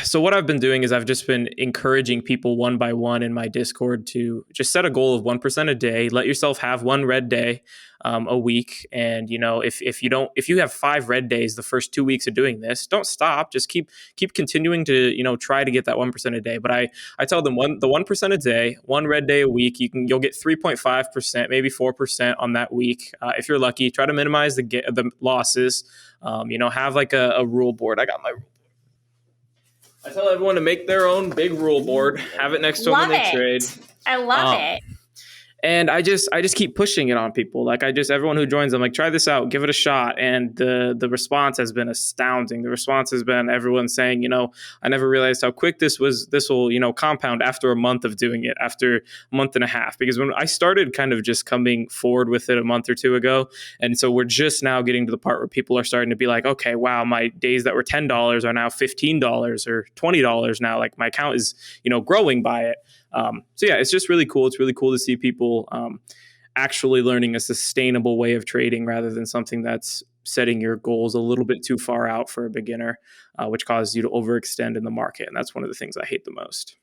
Speaker 4: so what I've been doing is I've just been encouraging people one by one in my Discord to just set a goal of 1% a day. Let yourself have one red day a week. And, if you have 5 red days the first 2 weeks of doing this, don't stop. Just keep continuing to, try to get that 1% a day. But I tell them the 1% a day, one red day a week, you'll get 3.5%, maybe 4% on that week. If you're lucky, try to minimize the losses. Have like a rule board. I got my I tell everyone to make their own big rule board, have it next to them when they trade.
Speaker 1: I love it.
Speaker 4: And I just keep pushing it on people. Like everyone who joins, I'm like, try this out, give it a shot. And the response has been astounding. The response has been everyone saying, I never realized how quick this will, compound after a month of doing it, after a month and a half. Because when I started kind of just coming forward with it a month or two ago, and so we're just now getting to the part where people are starting to be like, okay, wow, my days that were $10 are now $15 or $20 now. Like my account is, growing by it. So yeah, it's just really cool. It's really cool to see people actually learning a sustainable way of trading rather than something that's setting your goals a little bit too far out for a beginner, which causes you to overextend in the market. And that's one of the things I hate the most.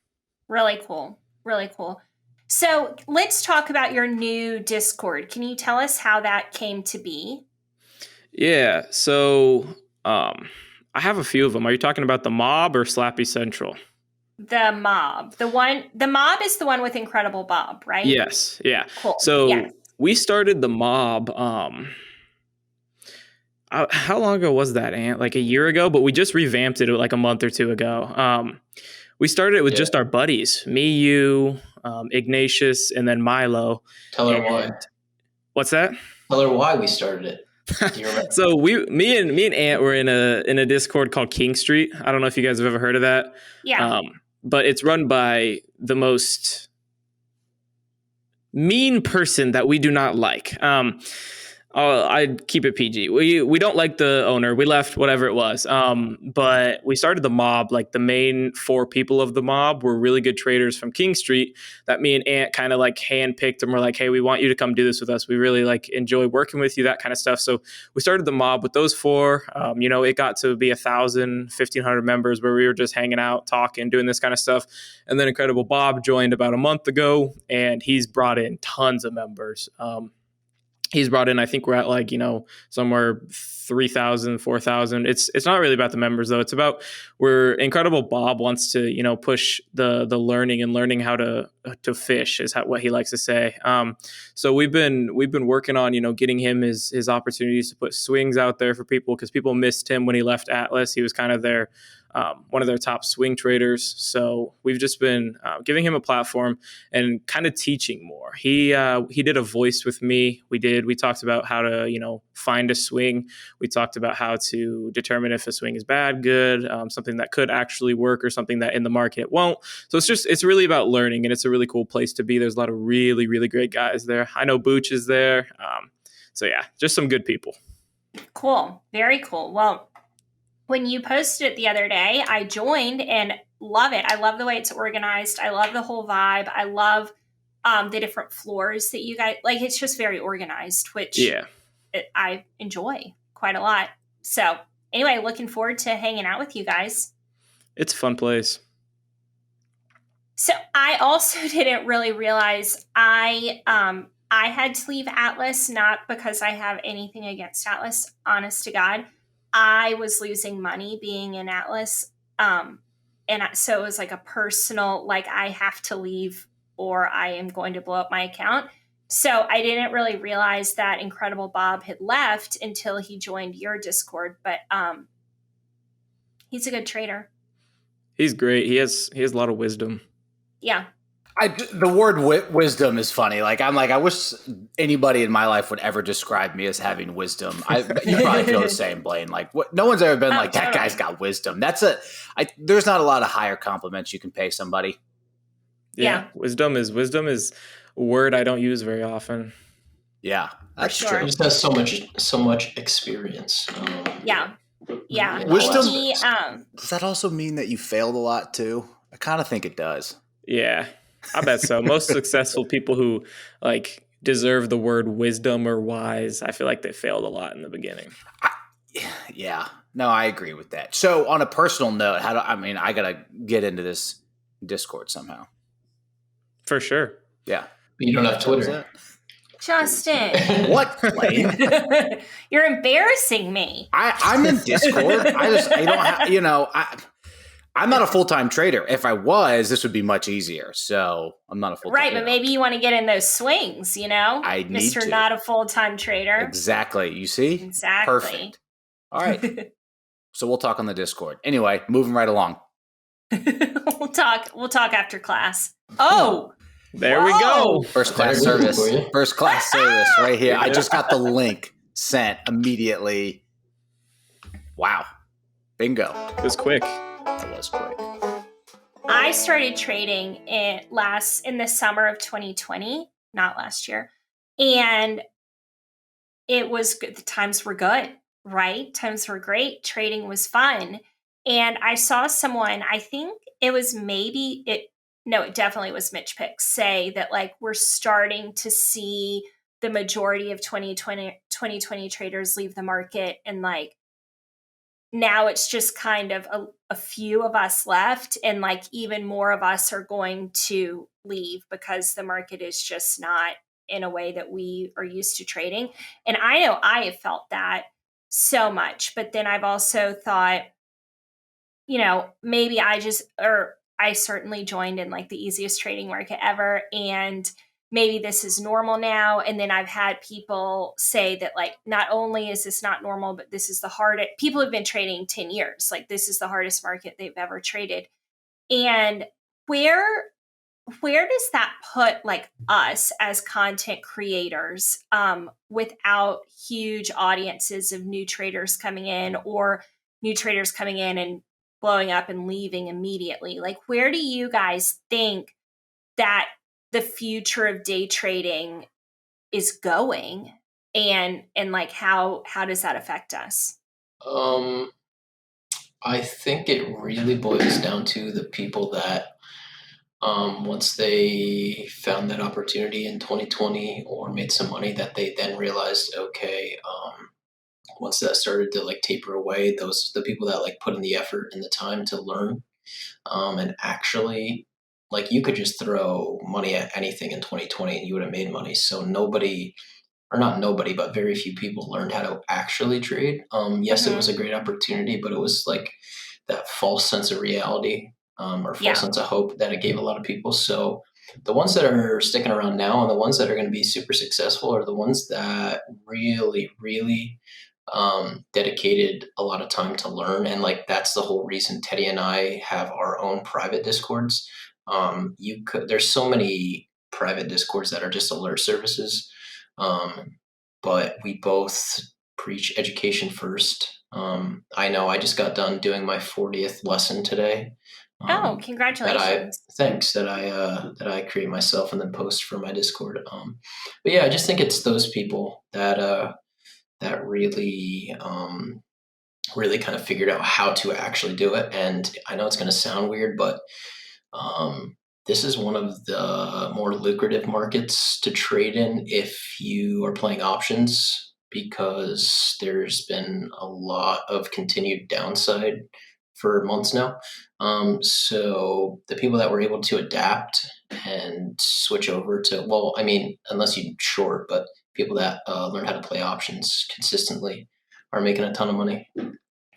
Speaker 1: Really cool. Really cool. So let's talk about your new Discord. Can you tell us how that came to be?
Speaker 4: Yeah. So I have a few of them. Are you talking about the Mob or Slappy Central?
Speaker 1: The Mob. The Mob is the one with Incredible Bob, right?
Speaker 4: Yes. Yeah.
Speaker 1: Cool.
Speaker 4: So
Speaker 1: yes.
Speaker 4: We started the Mob. How long ago was that, Ant? Like a year ago, but we just revamped it like a month or two ago. We started it with just our buddies, me, you, Ignatius, and then Milo.
Speaker 3: Tell her why.
Speaker 4: What's that?
Speaker 3: Tell her why we started it.
Speaker 4: So me and Ant were in a Discord called King Street. I don't know if you guys have ever heard of that.
Speaker 1: Yeah.
Speaker 4: But it's run by the most mean person that we do not like. I'd keep it PG. We don't like the owner. We left, whatever it was. But we started the Mob. Like the main 4 people of the Mob were really good traders from King Street that me and Ant kind of like handpicked, and we're like, hey, we want you to come do this with us. We really like enjoy working with you, that kind of stuff. So we started the Mob with those 4. It got to be 1,000, 1,500 members where we were just hanging out, talking, doing this kind of stuff. And then Incredible Bob joined about a month ago, and he's brought in tons of members. He's brought in, I think we're at like, somewhere 3,000, 4,000. It's not really about the members though. It's about where Incredible Bob wants to, push the learning and learning how to fish is what he likes to say. So we've been working on, getting him his opportunities to put swings out there for people, because people missed him when he left Atlas. He was kind of their one of their top swing traders. So we've just been giving him a platform and kind of teaching more. He did a voice with me. We talked about how to, find a swing. We talked about how to determine if a swing is bad, good, something that could actually work or something that in the market won't. So it's really about learning, and it's a really cool place to be. There's a lot of really, really great guys there. I know Booch is there. So yeah, just some good people.
Speaker 1: Cool. Very cool. Well, when you posted it the other day, I joined and love it. I love the way it's organized. I love the whole vibe. I love the different floors that you guys like. It's just very organized, which I enjoy quite a lot. So anyway, looking forward to hanging out with you guys.
Speaker 4: It's a fun place.
Speaker 1: So I also didn't really realize I had to leave Atlas, not because I have anything against Atlas, honest to God. I was losing money being in Atlas. So it was like a personal, like I have to leave or I am going to blow up my account. So I didn't really realize that Incredible Bob had left until he joined your Discord. But he's a good trader.
Speaker 4: He's great. He has a lot of wisdom.
Speaker 1: Yeah.
Speaker 5: The word wisdom is funny. I wish anybody in my life would ever describe me as having wisdom. You probably feel the same, Blaine. No one's ever been that guy's got wisdom. There's not a lot of higher compliments you can pay somebody.
Speaker 4: Yeah. Wisdom is a word I don't use very often.
Speaker 5: Yeah, that's
Speaker 1: sure.
Speaker 5: true.
Speaker 3: He just has so much experience.
Speaker 1: Yeah.
Speaker 5: Wisdom. Does that also mean that you failed a lot too? I kind of think it does.
Speaker 4: Yeah, I bet so. Most successful people who deserve the word wisdom or wise, I feel like they failed a lot in the beginning.
Speaker 5: Yeah, no, I agree with that. So on a personal note, I gotta get into this Discord somehow.
Speaker 4: For sure.
Speaker 5: Yeah.
Speaker 3: But you don't have Twitter.
Speaker 1: Justin.
Speaker 5: What, Blaine?
Speaker 1: You're embarrassing me.
Speaker 5: I'm in Discord. I don't have, I'm not a full-time trader. If I was, this would be much easier. So I'm not a full-time
Speaker 1: trader. Right, but maybe you want to get in those swings,
Speaker 5: I need
Speaker 1: Mr. Not a full-time trader.
Speaker 5: Exactly. You see?
Speaker 1: Exactly.
Speaker 5: Perfect. All right. So we'll talk on the Discord. Anyway, moving right along.
Speaker 1: We'll talk after class. Oh!
Speaker 4: There we go.
Speaker 5: First class service. First class service right here. I just got the link sent immediately. Wow. Bingo.
Speaker 4: It was quick.
Speaker 5: It was quick.
Speaker 1: I started trading in the summer of 2020, not last year. And it was good. The times were good, right? Times were great. Trading was fun. And I saw someone, I think it was it definitely was Mitch Picks, say that we're starting to see the majority of 2020 traders leave the market. And now it's just kind of a few of us left. And even more of us are going to leave because the market is just not in a way that we are used to trading. And I know I have felt that so much, but then I've also thought, maybe I certainly joined in the easiest trading market ever. And maybe this is normal now. And then I've had people say that not only is this not normal, but this is the hardest. People have been trading 10 years. This is the hardest market they've ever traded. And where does that put us as content creators without huge audiences of new traders coming in or new traders coming in and blowing up and leaving immediately? Where do you guys think that the future of day trading is going, and how does that affect us?
Speaker 3: I think it really boils down to the people that once they found that opportunity in 2020 or made some money, that they then realized, okay, once that started to taper away, the people that put in the effort and the time to learn, and actually you could just throw money at anything in 2020 and you would have made money. So but very few people learned how to actually trade. Yes, It was a great opportunity, but it was that false sense of reality, or false sense of hope that it gave a lot of people. So the ones that are sticking around now and the ones that are going to be super successful are the ones that really, really dedicated a lot of time to learn. And that's the whole reason Teddy and I have our own private Discords. There's so many private Discords that are just alert services. But we both preach education first. I know I just got done doing my 40th lesson today.
Speaker 1: Congratulations!
Speaker 3: That I create myself and then post for my Discord. But yeah, I just think it's those people that really really kind of figured out how to actually do it. And I know it's going to sound weird, but this is one of the more lucrative markets to trade in if you are playing options, because there's been a lot of continued downside for months now. So the people that were able to adapt and switch over to, well, I mean, unless you short, but people that learn how to play options consistently are making a ton of money.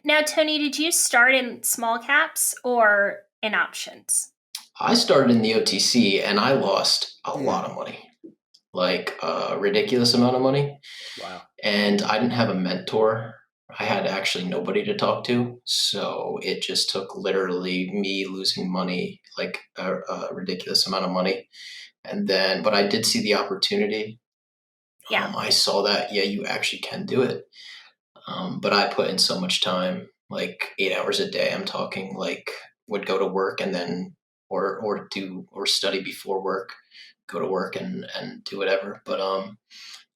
Speaker 1: Now, Tony, did you start in small caps or in options?
Speaker 3: I started in the OTC and I lost a lot of money, like a ridiculous amount of money.
Speaker 5: Wow.
Speaker 3: And I didn't have a mentor. I had actually nobody to talk to. So it just took literally me losing money, like a ridiculous amount of money. And then, but I did see the opportunity.
Speaker 1: Yeah.
Speaker 3: I saw that, yeah, you actually can do it. But I put in so much time, like 8 hours a day. I'm talking like would go to work and then or study before work, go to work and do whatever. But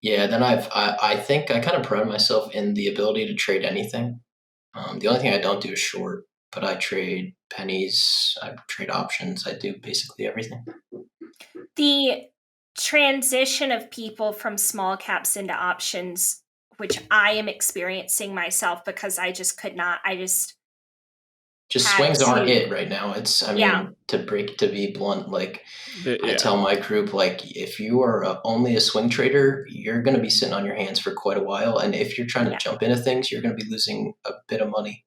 Speaker 3: yeah, then I think I kind of pride myself in the ability to trade anything. The only thing I don't do is short, but I trade pennies, I trade options, I do basically everything.
Speaker 1: The transition of people from small caps into options, which I am experiencing myself because I just could not,
Speaker 3: Just
Speaker 1: had
Speaker 3: swings aren't
Speaker 1: to-
Speaker 3: it right now. It's, I mean, to be blunt, like I tell my group, like if you are only a swing trader, you're going to be sitting on your hands for quite a while. And if you're trying to jump into things, you're going to be losing a bit of money.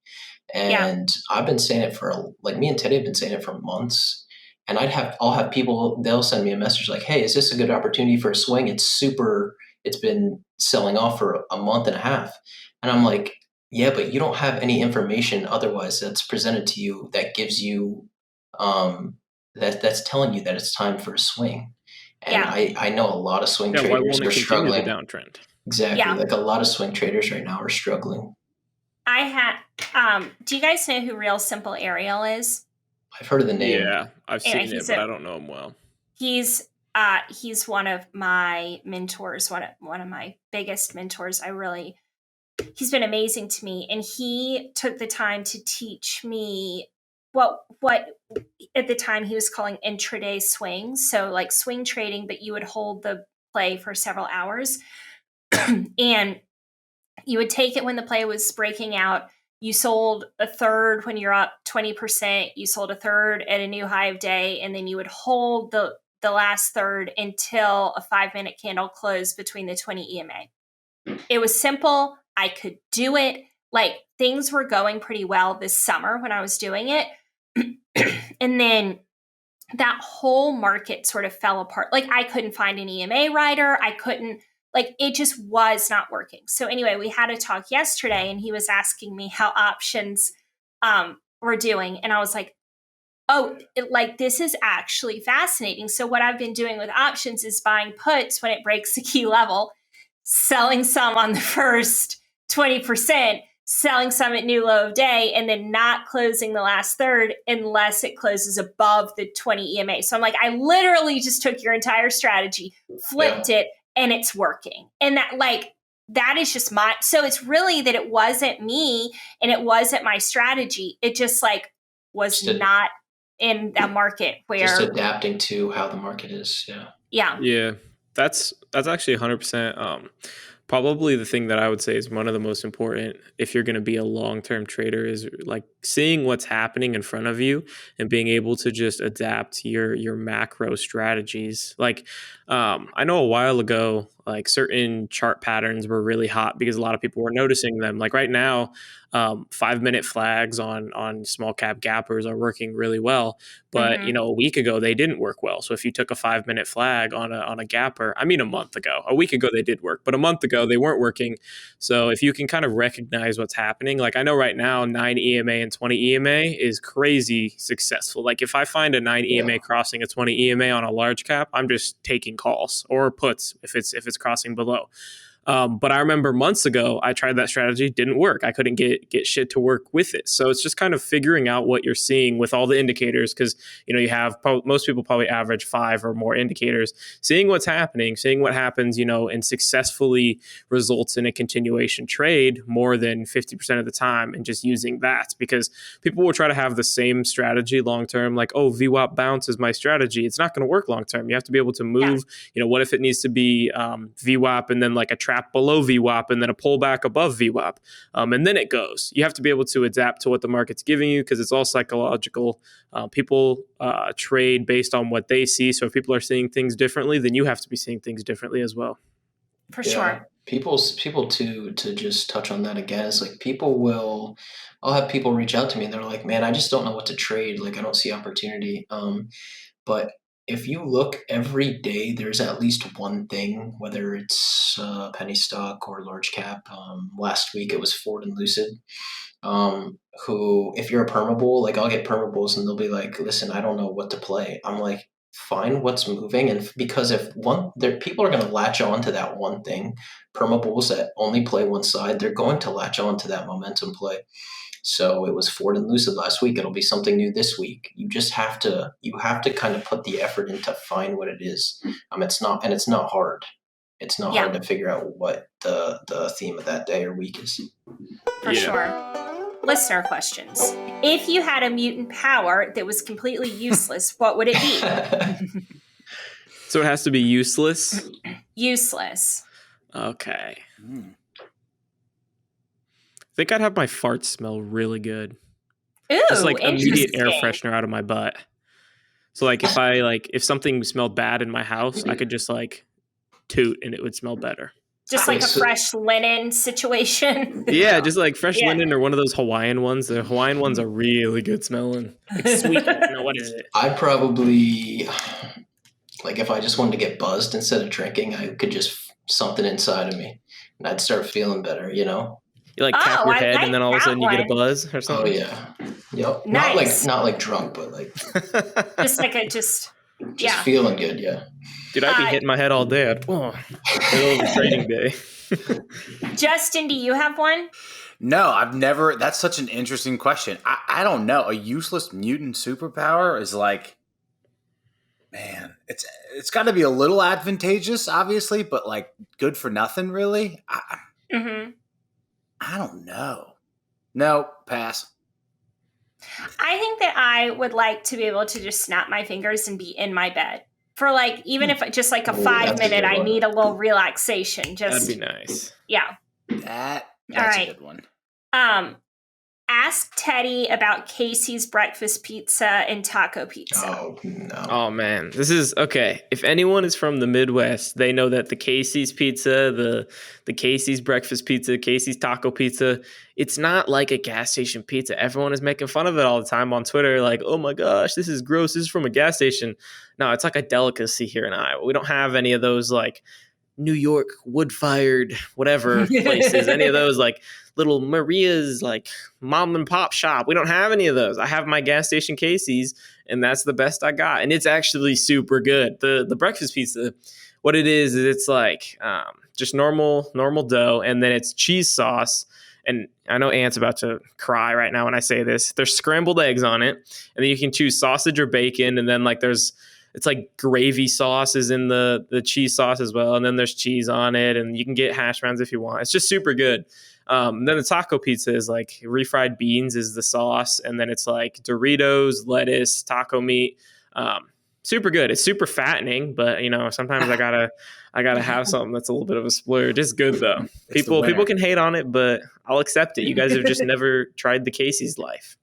Speaker 3: And I've been saying it for, like, me and Teddy have been saying it for months. And I'll have people, they'll send me a message like, hey, is this a good opportunity for a swing? It's been selling off for a month and a half. And I'm like, yeah, but you don't have any information otherwise that's presented to you that gives you, that's telling you that it's time for a swing. And I know a lot of swing traders
Speaker 4: why won't it
Speaker 3: are
Speaker 4: continue
Speaker 3: struggling.
Speaker 4: the downtrend?
Speaker 3: Exactly.
Speaker 1: Yeah.
Speaker 3: Like a lot of swing traders right now are struggling.
Speaker 1: I had, do you guys know who Real Simple Ariel is?
Speaker 3: I've heard of the name.
Speaker 4: Yeah, I've seen it, but I don't know him well.
Speaker 1: He's one of my mentors, one of my biggest mentors. He's been amazing to me, and he took the time to teach me what at the time he was calling intraday swings. So like swing trading, but you would hold the play for several hours and you would take it when the play was breaking out. You sold a third when you're up 20%. You sold a third at a new high of day, and then you would hold the last third until a 5-minute candle closed between the 20 EMA. It was simple. I could do it. Like, things were going pretty well this summer when I was doing it. And then that whole market sort of fell apart. Like, I couldn't find an EMA writer. It just was not working. So anyway, we had a talk yesterday and he was asking me how options were doing. And I was like, this is actually fascinating. So what I've been doing with options is buying puts when it breaks the key level, selling some on the first 20%, selling some at new low of day, and then not closing the last third unless it closes above the 20 EMA. So I'm like, I literally just took your entire strategy, flipped it, and it's working. And that is just so it's really that it wasn't me and it wasn't my strategy. It just was not in a market where
Speaker 3: just adapting to how the market is.
Speaker 4: Yeah. That's actually 100%. Probably the thing that I would say is one of the most important if you're going to be a long-term trader is like seeing what's happening in front of you and being able to just adapt your macro strategies. Like, I know a while ago, like certain chart patterns were really hot because a lot of people were noticing them. Like right now, 5-minute flags on small cap gappers are working really well. But, a week ago, they didn't work well. So if you took a 5-minute flag on a gapper, a month ago, a week ago, they did work, but a month ago, they weren't working. So if you can kind of recognize what's happening, like I know right now, 9 EMA and 20 EMA is crazy successful. Like if I find a 9 EMA crossing a 20 EMA on a large cap, I'm just taking calls or puts if it's crossing below. But I remember months ago, I tried that strategy, didn't work. I couldn't get shit to work with it. So it's just kind of figuring out what you're seeing with all the indicators, because you have most people probably average 5 or more indicators, seeing what's happening, seeing what happens, and successfully results in a continuation trade more than 50% of the time, and just using that, because people will try to have the same strategy long term, like, oh, VWAP bounce is my strategy. It's not going to work long term. You have to be able to move. What if it needs to be VWAP and then like a trap below VWAP and then a pullback above VWAP, and then it goes. You have to be able to adapt to what the market's giving you, because it's all psychological. People trade based on what they see. So if people are seeing things differently, then you have to be seeing things differently as well.
Speaker 1: For sure.
Speaker 3: People to just touch on that again, is like I'll have people reach out to me and they're like, man, I just don't know what to trade. Like, I don't see opportunity. But if you look every day, there's at least one thing, whether it's penny stock or large cap. Last week it was Ford and Lucid, who, if you're a permabull, like I'll get permabulls and they'll be like, listen, I don't know what to play. I'm like, find what's moving. And because if people are going to latch on to that one thing, permabulls that only play one side, they're going to latch on to that momentum play. So it was Ford and Lucid last week. It'll be something new this week. You just have to kind of put the effort in to find what it is. It's not hard. It's not hard to figure out what the theme of that day or week is.
Speaker 1: For sure. Listener questions. If you had a mutant power that was completely useless, what would it be?
Speaker 4: So it has to be useless?
Speaker 1: Useless.
Speaker 4: Okay. I think I'd have my farts smell really good.
Speaker 1: Ooh,
Speaker 4: just like immediate air freshener out of my butt. So like if something smelled bad in my house, I could just like toot and it would smell better.
Speaker 1: Just like a fresh linen situation.
Speaker 4: Yeah, just like fresh linen or one of those Hawaiian ones. The Hawaiian ones are really good smelling. Like sweet. No, what is it?
Speaker 3: I'd probably, like, if I just wanted to get buzzed instead of drinking, I could just something inside of me and I'd start feeling better,
Speaker 4: You like tap your head and then all of a sudden you get a buzz or something?
Speaker 3: Oh yeah. Yep.
Speaker 1: Nice.
Speaker 3: Not like drunk, but like
Speaker 1: just
Speaker 3: feeling good, yeah.
Speaker 4: Dude, I'd be hitting my head all day. Middle of a trading day.
Speaker 1: Justin, do you have one?
Speaker 5: No, I've never. That's such an interesting question. I don't know. A useless mutant superpower is like, man, it's got to be a little advantageous, obviously, but like good for nothing, really. I don't know. No, pass.
Speaker 1: I think that I would like to be able to just snap my fingers and be in my bed for like, even if just like a 5 minute, I need a little relaxation. Just
Speaker 4: that'd be nice.
Speaker 1: Yeah.
Speaker 5: That's
Speaker 1: right.
Speaker 5: a good one.
Speaker 1: Ask Teddy about Casey's breakfast pizza and taco pizza.
Speaker 3: Oh, no.
Speaker 4: Oh, man. This is, okay. If anyone is from the Midwest, they know that the Casey's pizza, the Casey's breakfast pizza, Casey's taco pizza, it's not like a gas station pizza. Everyone is making fun of it all the time on Twitter, like, oh my gosh, this is gross. This is from a gas station. No, it's like a delicacy here in Iowa. We don't have any of those like New York wood-fired whatever places, any of those like little Maria's like mom and pop shop. We don't have any of those. I have my gas station Casey's and that's the best I got. And it's actually super good. The breakfast pizza, what it is it's like just normal dough, and then it's cheese sauce. And I know Ant's about to cry right now when I say this. There's scrambled eggs on it, and then you can choose sausage or bacon, and then like it's like gravy sauce is in the cheese sauce as well, and then there's cheese on it, and you can get hash browns if you want. It's just super good. Then the taco pizza is like refried beans is the sauce, and then it's like Doritos, lettuce, taco meat. Super good. It's super fattening, but sometimes I gotta have something that's a little bit of a splurge. It's good though. People can hate on it, but I'll accept it. You guys have just never tried the Casey's life.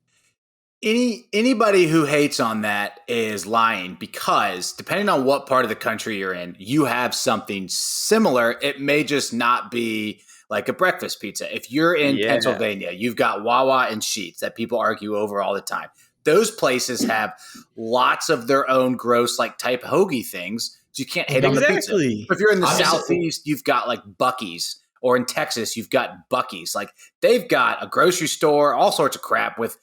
Speaker 5: Anybody who hates on that is lying, because depending on what part of the country you're in, you have something similar. It may just not be like a breakfast pizza. If you're in Pennsylvania, you've got Wawa and Sheetz that people argue over all the time. Those places have lots of their own gross like type hoagie things. So you can't hate on the pizza. If you're in the Southeast, you've got like Buc-ee's, or in Texas, you've got Buc-ee's. Like they've got a grocery store, all sorts of crap with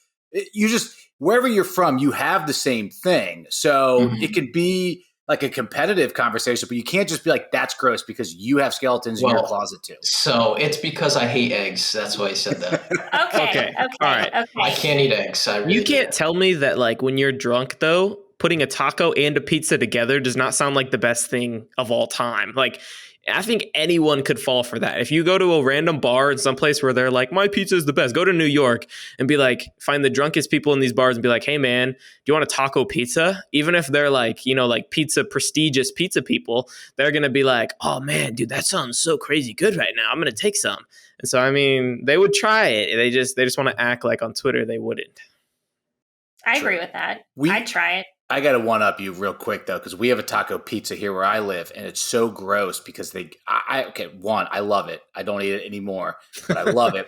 Speaker 5: you. Just wherever you're from, you have the same thing. So it could be like a competitive conversation, but you can't just be like, that's gross because you have skeletons in your closet too.
Speaker 3: So it's because I hate eggs. That's why I said that.
Speaker 1: Okay.
Speaker 4: All right.
Speaker 1: Okay.
Speaker 3: I can't eat eggs.
Speaker 4: You can't tell me that like when you're drunk though, putting a taco and a pizza together does not sound like the best thing of all time. Like I think anyone could fall for that. If you go to a random bar in some place where they're like, my pizza is the best, go to New York and be like, find the drunkest people in these bars and be like, hey man, do you want a taco pizza? Even if they're like, you know, like prestigious pizza people, they're going to be like, oh man, dude, that sounds so crazy good right now. I'm going to take some. And so, I mean, they would try it. They just want to act like on Twitter they wouldn't.
Speaker 1: I agree with that. I'd try it.
Speaker 5: I got to one up you real quick though, because we have a taco pizza here where I live, and it's so gross because one, I love it. I don't eat it anymore, but I love it.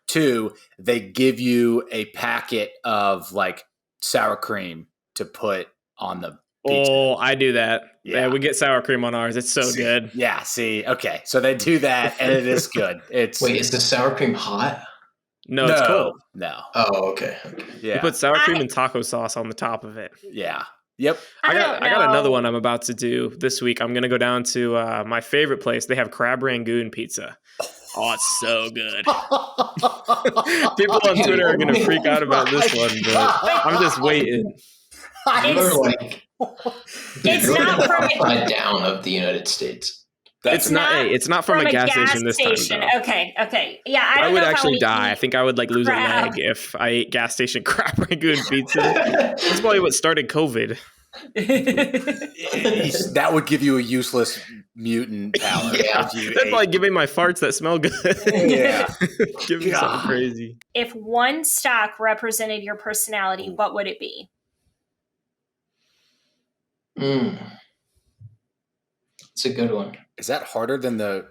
Speaker 5: Two, they give you a packet of like sour cream to put on the pizza.
Speaker 4: Oh, I do that. Yeah, we get sour cream on ours. It's so good.
Speaker 5: Yeah, see, okay, so they do that, and it is good. Wait,
Speaker 3: is the sour cream hot?
Speaker 4: No, it's cold.
Speaker 5: No.
Speaker 3: Oh, okay.
Speaker 5: Yeah.
Speaker 4: You put sour cream and taco sauce on the top of it.
Speaker 5: Yeah. Yep.
Speaker 4: I got another one I'm about to do this week. I'm gonna go down to my favorite place. They have crab rangoon pizza. Oh, it's so good. People on Twitter are gonna freak out about this one, but I'm just waiting.
Speaker 1: It's not from
Speaker 3: upside down of the United States.
Speaker 4: It's not from a gas station this time. Though.
Speaker 1: Okay. Yeah, I
Speaker 4: would actually die. I think I would like lose a leg if I ate gas station crab rangoon pizza. That's probably what started COVID.
Speaker 5: That would give you a useless mutant power.
Speaker 3: Yeah.
Speaker 4: That'd probably give me my farts that smell good.
Speaker 5: Yeah.
Speaker 4: Give me something crazy.
Speaker 1: If one stock represented your personality, what would it be?
Speaker 3: It's a good one.
Speaker 5: Is that harder than the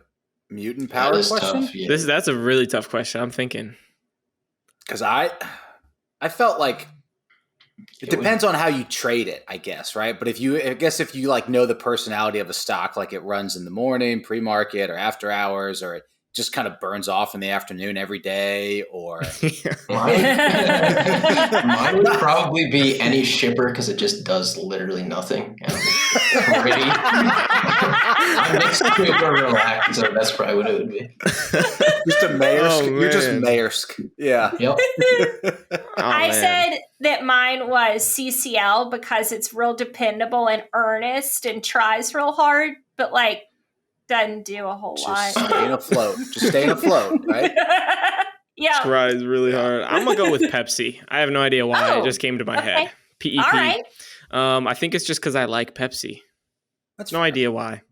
Speaker 5: mutant power question?
Speaker 3: Tough, yeah.
Speaker 4: That's a really tough question. I'm thinking.
Speaker 5: Because I felt like it depends on how you trade it, I guess, right? But if you like know the personality of a stock, like it runs in the morning, pre-market, or after hours, or it just kind of burns off in the afternoon every day, or
Speaker 3: mine would probably be any shipper because it just does literally nothing. I'm super relaxed, so that's probably what it would be.
Speaker 5: Just a Maersk. You're just Maersk. Yeah.
Speaker 3: Yep.
Speaker 1: I said that mine was CCL because it's real dependable and earnest and tries real hard, but like doesn't do a whole lot.
Speaker 5: Staying afloat. Just staying afloat, right?
Speaker 1: Yeah.
Speaker 4: Tries really hard. I'm gonna go with Pepsi. I have no idea why. It just came to my head. PEP.
Speaker 1: All right.
Speaker 4: I think it's just because I like Pepsi. That's no idea why.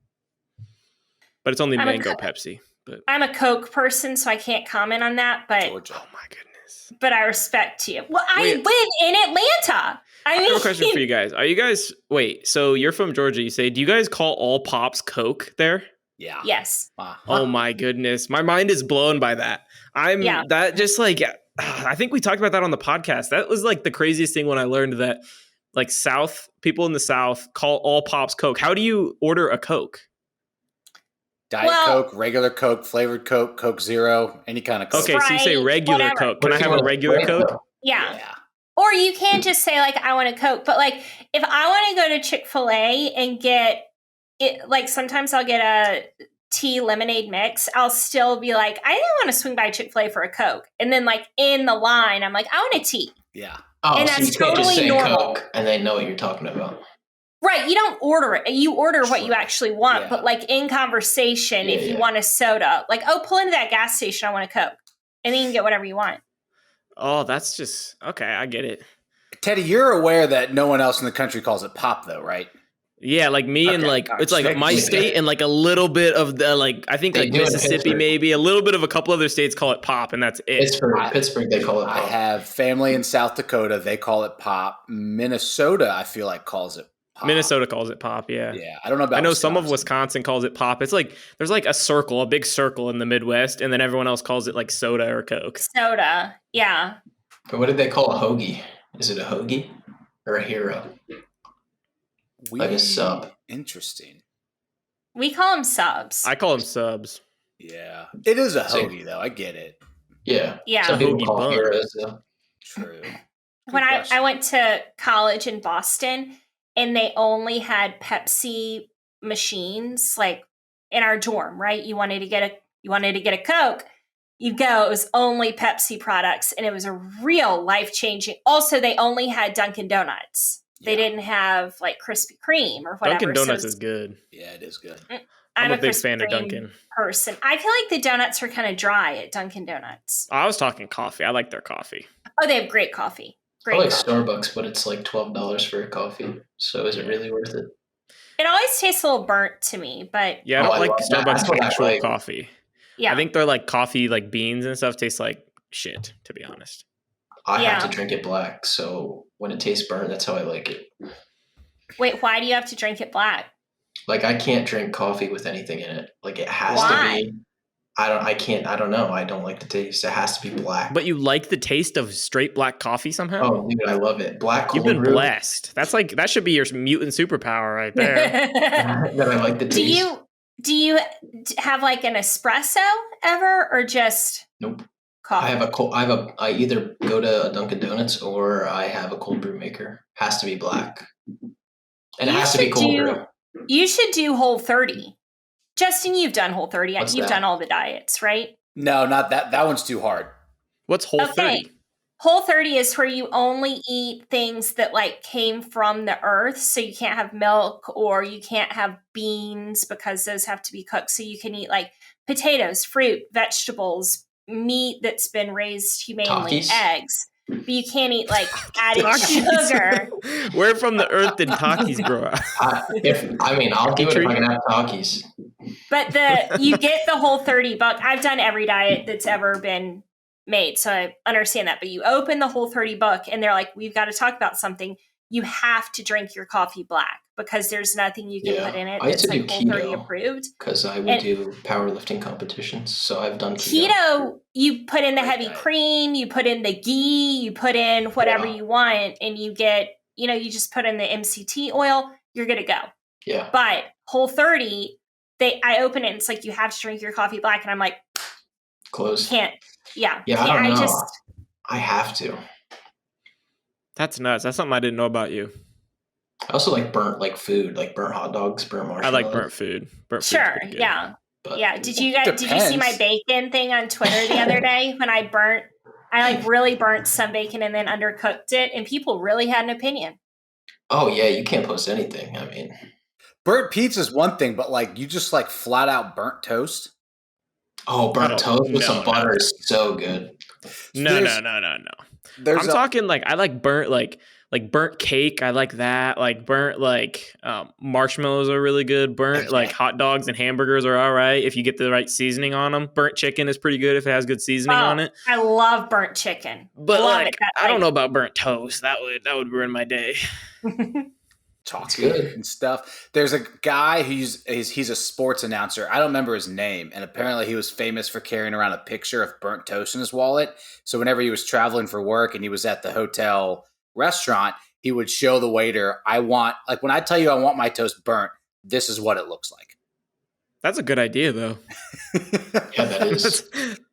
Speaker 4: But it's only mango Pepsi. But
Speaker 1: I'm a Coke person, so I can't comment on that. But
Speaker 5: Georgia.
Speaker 4: Oh my goodness.
Speaker 1: But I respect you. Well, I live in Atlanta. I
Speaker 4: have a question for you guys. Are you guys so you're from Georgia, you say. Do you guys call all pops Coke there?
Speaker 5: Yeah.
Speaker 1: Yes.
Speaker 4: Oh my goodness. My mind is blown by that. That just like I think we talked about that on the podcast. That was like the craziest thing when I learned that like people in the South call all pops Coke. How do you order a Coke?
Speaker 5: Diet Coke, regular Coke, flavored Coke, Coke Zero, any kind of Coke.
Speaker 4: Okay, so you say regular Coke. Can I have a regular Coke?
Speaker 1: Yeah. Or you can just say like, I want a Coke. But like, if I want to go to Chick-fil-A and get it, like sometimes I'll get a tea lemonade mix. I'll still be like, I didn't want to swing by Chick-fil-A for a Coke. And then like in the line, I'm like, I want a tea.
Speaker 5: Yeah.
Speaker 3: Oh,
Speaker 1: and
Speaker 3: so
Speaker 1: that's
Speaker 3: you can't just
Speaker 1: totally
Speaker 3: say
Speaker 1: normal.
Speaker 3: Coke and they know what you're talking about.
Speaker 1: Right. You don't order it. You order what you actually want.
Speaker 5: Yeah.
Speaker 1: But like in conversation, if you want a soda, like, oh, pull into that gas station. I want a Coke. And then you can get whatever you want.
Speaker 4: Oh, that's just, okay. I get it.
Speaker 5: Teddy, you're aware that no one else in the country calls it pop though, right?
Speaker 4: Yeah, like me and like it's like my state and like a little bit of the like I think like Mississippi maybe a little bit of a couple other states call it pop and that's it.
Speaker 3: Pittsburgh they call it pop.
Speaker 5: I have family in South Dakota, they call it pop. Minnesota I feel like calls it pop.
Speaker 4: Minnesota calls it pop, yeah.
Speaker 5: Yeah, I don't know about
Speaker 4: I know
Speaker 5: Wisconsin.
Speaker 4: some of Wisconsin calls it pop. It's like there's like a big circle in the Midwest and then everyone else calls it like soda or Coke.
Speaker 1: Soda. Yeah.
Speaker 3: But what did they call a hoagie? Is it a hoagie or a hero? Like a sub.
Speaker 5: Interesting.
Speaker 1: We call them subs.
Speaker 4: I call them subs.
Speaker 5: Yeah. It is a hoagie, though. I get it.
Speaker 3: Yeah.
Speaker 1: Yeah.
Speaker 3: Some people
Speaker 4: Hoagie
Speaker 3: call
Speaker 4: bun.
Speaker 3: heroes, though.
Speaker 5: True.
Speaker 1: When I went to college in Boston, and they only had Pepsi machines, like in our dorm, right? You wanted to get a Coke, you go, it was only Pepsi products, and it was a real life-changing. Also, they only had Dunkin' Donuts. They didn't have like Krispy Kreme or whatever.
Speaker 4: Dunkin' Donuts is good.
Speaker 5: Yeah, it is good.
Speaker 1: I'm a
Speaker 4: big
Speaker 1: Krispy
Speaker 4: fan of
Speaker 1: Kreme
Speaker 4: Dunkin'
Speaker 1: person. I feel like the donuts are kind of dry at Dunkin' Donuts.
Speaker 4: I was talking coffee. I like their coffee.
Speaker 1: Oh, they have great coffee.
Speaker 3: I like Starbucks, but it's like $12 for a coffee. So is it really worth it?
Speaker 1: It always tastes a little burnt to me, but
Speaker 4: yeah, I don't like Starbucks actual
Speaker 3: like.
Speaker 4: coffee.
Speaker 1: Yeah,
Speaker 4: I think they're like coffee, like beans and stuff, taste like shit. To be honest,
Speaker 3: I have to drink it black, so when it tastes burnt, that's how I like it.
Speaker 1: Wait, why do you have to drink it black?
Speaker 3: Like I can't drink coffee with anything in it. Like it has to be. I don't know. I don't like the taste. It has to be black.
Speaker 4: But you like the taste of straight black coffee somehow?
Speaker 3: Oh, dude, I love it. Black cold
Speaker 4: You've been
Speaker 3: brew.
Speaker 4: blessed. That should be your mutant superpower right there.
Speaker 3: That I like the taste.
Speaker 1: Do you have like an espresso ever, or just
Speaker 3: Nope.
Speaker 1: coffee?
Speaker 3: I either go to a Dunkin' Donuts or I have a cold brew maker. Has to be black, and it has to be cold brew.
Speaker 1: You should do Whole30. Justin, you've done Whole30. You've done all the diets, right?
Speaker 5: No, not that. That one's too hard.
Speaker 4: What's Whole30?
Speaker 1: Whole30 is where you only eat things that like came from the earth. So you can't have milk or you can't have beans because those have to be cooked. So you can eat like potatoes, fruit, vegetables, meat that's been raised humanely, eggs. But you can't eat like added sugar.
Speaker 4: Where from the earth did Takis grow up?
Speaker 3: I'll do it if I can have Takis.
Speaker 1: But you get the Whole30 book. I've done every diet that's ever been made, so I understand that. But you open the Whole30 book and they're like, we've got to talk about something. You have to drink your coffee black because there's nothing you can put in it that's like Whole30 approved.
Speaker 3: Because I would do powerlifting competitions, so I've done
Speaker 1: keto. You put in the heavy cream, you put in the ghee, you put in whatever you want, and you get, you just put in the MCT oil, you're good to go.
Speaker 3: Yeah.
Speaker 1: But Whole30, I open it and it's like, you have to drink your coffee black. And I'm like,
Speaker 3: closed.
Speaker 1: Can't. Yeah.
Speaker 3: Yeah, I don't know. I have to.
Speaker 4: That's nuts. That's something I didn't know about you.
Speaker 3: I also like burnt food, like burnt hot dogs, burnt marshmallows.
Speaker 4: I like burnt food.
Speaker 1: Sure, yeah. But yeah. Did you see my bacon thing on Twitter the other day when I really burnt some bacon and then undercooked it, and people really had an opinion.
Speaker 3: Oh yeah, you can't post anything. I mean,
Speaker 5: burnt pizza is one thing, but like you just like flat out burnt toast.
Speaker 3: Oh, burnt toast with some butter is so good.
Speaker 4: No. I'm talking like I like burnt like burnt cake. I like that. Like burnt marshmallows are really good. Burnt like hot dogs and hamburgers are all right if you get the right seasoning on them. Burnt chicken is pretty good if it has good seasoning on it.
Speaker 1: I love burnt chicken.
Speaker 4: But I don't know about burnt toast. That would ruin my day.
Speaker 5: Chocolate and stuff. There's a guy he's a sports announcer. I don't remember his name, and apparently he was famous for carrying around a picture of burnt toast in his wallet. So whenever he was traveling for work and he was at the hotel restaurant, he would show the waiter, when I tell you I want my toast burnt, this is what it looks like.
Speaker 4: That's a good idea, though.
Speaker 3: Yeah, that is.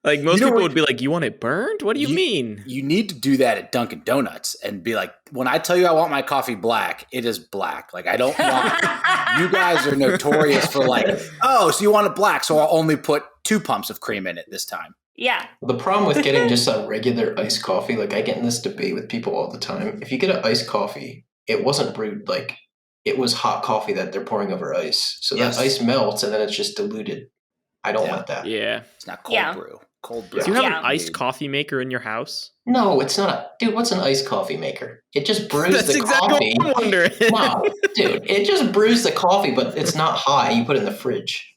Speaker 4: Like most people would be like, "You want it burned? What do you mean?"
Speaker 5: You need to do that at Dunkin' Donuts and be like, "When I tell you I want my coffee black, it is black. Like I don't want." You guys are notorious for like, "Oh, so you want it black? So I'll only put 2 pumps of cream in it this time."
Speaker 1: Yeah.
Speaker 3: The problem with getting just a regular iced coffee, like I get in this debate with people all the time. If you get an iced coffee, it wasn't brewed like. It was hot coffee that they're pouring over ice. So that ice melts and then it's just diluted. I don't want that.
Speaker 4: Yeah.
Speaker 5: It's not cold brew. Cold brew.
Speaker 4: Do you have an iced coffee maker in your house?
Speaker 3: No, it's not. Dude, what's an iced coffee maker? It just brews
Speaker 4: That's
Speaker 3: the
Speaker 4: exactly
Speaker 3: coffee.
Speaker 4: What I'm wondering.
Speaker 3: No, dude, it just brews the coffee, but it's not hot. You put it in the fridge.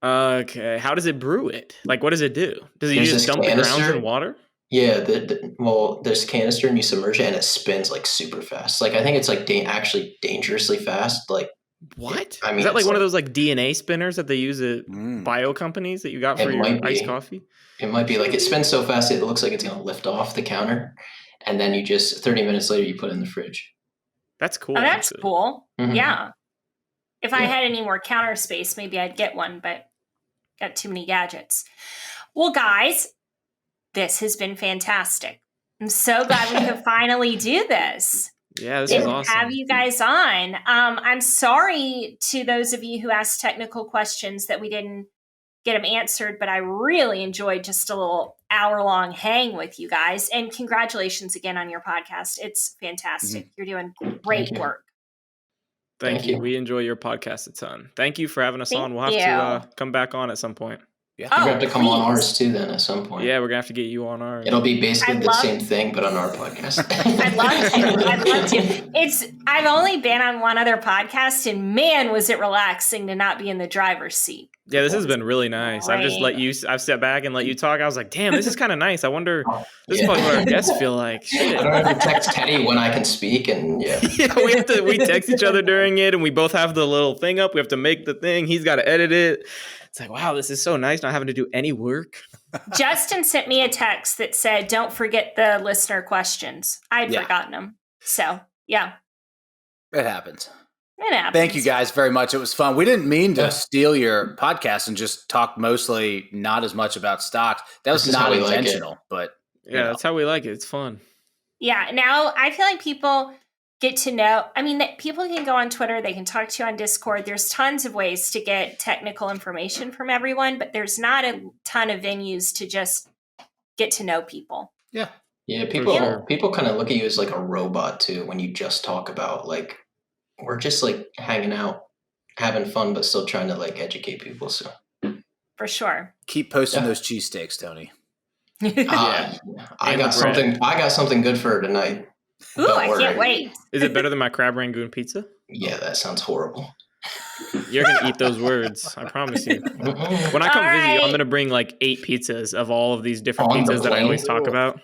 Speaker 4: Okay. How does it brew it? Like, what does it do? Does it just dump the grounds in water?
Speaker 3: Yeah, there's canister and you submerge it and it spins like super fast. Like I think it's like actually dangerously fast. Like
Speaker 4: what? I mean, is that like one of those like DNA spinners that they use at bio companies that you got for your iced coffee?
Speaker 3: It might be like it spins so fast it looks like it's gonna lift off the counter, and then you just 30 minutes later you put it in the fridge.
Speaker 4: That's cool.
Speaker 1: Oh, that's cool. Mm-hmm. Yeah. If I had any more counter space, maybe I'd get one, but got too many gadgets. Well, guys. This has been fantastic. I'm so glad we could finally do this.
Speaker 4: Yeah, this is
Speaker 1: to
Speaker 4: awesome.
Speaker 1: have you guys on. I'm sorry to those of you who asked technical questions that we didn't get them answered, but I really enjoyed just a little hour-long hang with you guys. And congratulations again on your podcast. It's fantastic. You're doing great work.
Speaker 4: Thank you. We enjoy your podcast a ton. Thank you for having us on. We'll have to come back on at some point.
Speaker 5: Yeah.
Speaker 3: You're going to have to come on ours too then at some point.
Speaker 4: Yeah, we're going to have to get you on ours.
Speaker 3: It'll be basically the same thing, but on our podcast.
Speaker 1: I'd love to. I've only been on one other podcast, and man, was it relaxing to not be in the driver's seat.
Speaker 4: Yeah, this has been really nice. I've stepped back and let you talk. I was like, damn, this is kind of nice. I wonder, this is probably what our guests feel like. Shit.
Speaker 3: I don't have to text Teddy when I can speak, and
Speaker 4: yeah, we text each other during it, and we both have the little thing up. We have to make the thing. He's got to edit it. It's like, wow, this is so nice not having to do any work.
Speaker 1: Justin sent me a text that said, don't forget the listener questions. I'd forgotten them. So, yeah.
Speaker 5: It happens.
Speaker 1: It happens.
Speaker 5: Thank you guys very much. It was fun. We didn't mean to steal your podcast and just talk mostly not as much about stocks. That was not intentional, but
Speaker 4: that's how we like it. It's fun.
Speaker 1: Yeah. Now I feel like people get to know. I mean, people can go on Twitter. They can talk to you on Discord. There's tons of ways to get technical information from everyone, but there's not a ton of venues to just get to know people.
Speaker 5: Yeah.
Speaker 3: Yeah. People kind of look at you as like a robot too when you just talk about like, we're just like hanging out, having fun, but still trying to like educate people. So
Speaker 1: for sure.
Speaker 5: Keep posting those cheesesteaks, Tony.
Speaker 3: I got something good for her tonight.
Speaker 1: Ooh, I can't wait.
Speaker 4: Is it better than my crab rangoon pizza?
Speaker 3: Yeah, that sounds horrible.
Speaker 4: You're going to eat those words. I promise you. When I come visit you, I'm going to bring like 8 pizzas of all of these different pizzas that I always talk about.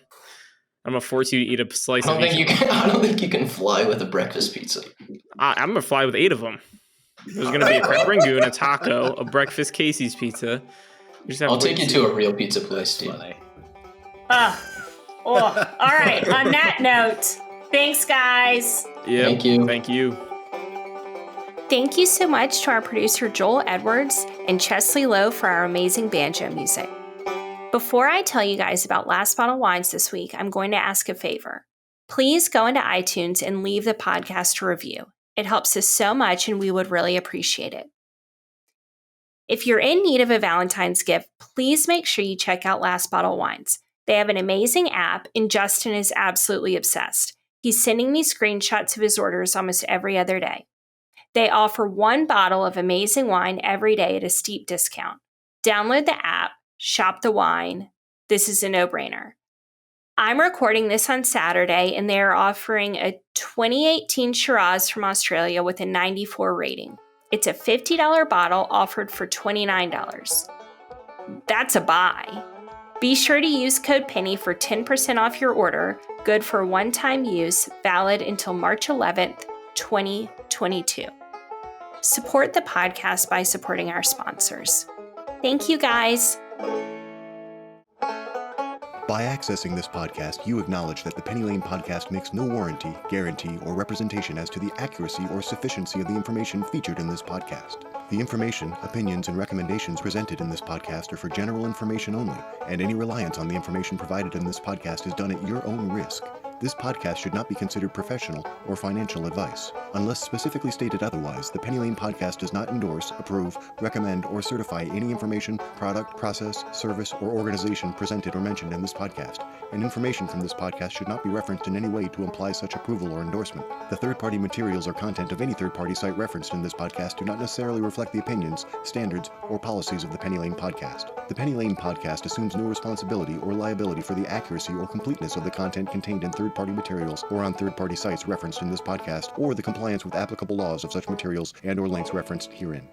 Speaker 4: I'm going to force you to eat a slice of each.
Speaker 3: I don't think you can fly with a breakfast pizza.
Speaker 4: I'm going to fly with 8 of them. There's going to be a crab rangoon, a taco, a breakfast Casey's pizza.
Speaker 3: I'll take you to a real pizza place, too.
Speaker 1: All right. On that note, thanks, guys.
Speaker 4: Yeah.
Speaker 3: Thank you.
Speaker 4: Thank you.
Speaker 1: Thank you so much to our producer, Joel Edwards, and Chesley Lowe for our amazing banjo music. Before I tell you guys about Last Bottle Wines this week, I'm going to ask a favor. Please go into iTunes and leave the podcast a review. It helps us so much, and we would really appreciate it. If you're in need of a Valentine's gift, please make sure you check out Last Bottle Wines. They have an amazing app, and Justin is absolutely obsessed. He's sending me screenshots of his orders almost every other day. They offer 1 bottle of amazing wine every day at a steep discount. Download the app, shop the wine. This is a no-brainer. I'm recording this on Saturday, and they are offering a 2018 Shiraz from Australia with a 94 rating. It's a $50 bottle offered for $29. That's a buy. Be sure to use code PENNY for 10% off your order, good for one-time use, valid until March 11th, 2022. Support the podcast by supporting our sponsors. Thank you, guys.
Speaker 6: By accessing this podcast, you acknowledge that the Penny Lane podcast makes no warranty, guarantee, or representation as to the accuracy or sufficiency of the information featured in this podcast. The information, opinions, and recommendations presented in this podcast are for general information only, and any reliance on the information provided in this podcast is done at your own risk. This podcast should not be considered professional or financial advice. Unless specifically stated otherwise, the Penny Lane podcast does not endorse, approve, recommend, or certify any information, product, process, service, or organization presented or mentioned in this podcast, and information from this podcast should not be referenced in any way to imply such approval or endorsement. The third-party materials or content of any third-party site referenced in this podcast do not necessarily reflect the opinions, standards, or policies of the Penny Lane podcast. The Penny Lane podcast assumes no responsibility or liability for the accuracy or completeness of the content contained in third-party materials or on third-party sites referenced in this podcast, or the compliance with applicable laws of such materials and/or links referenced herein.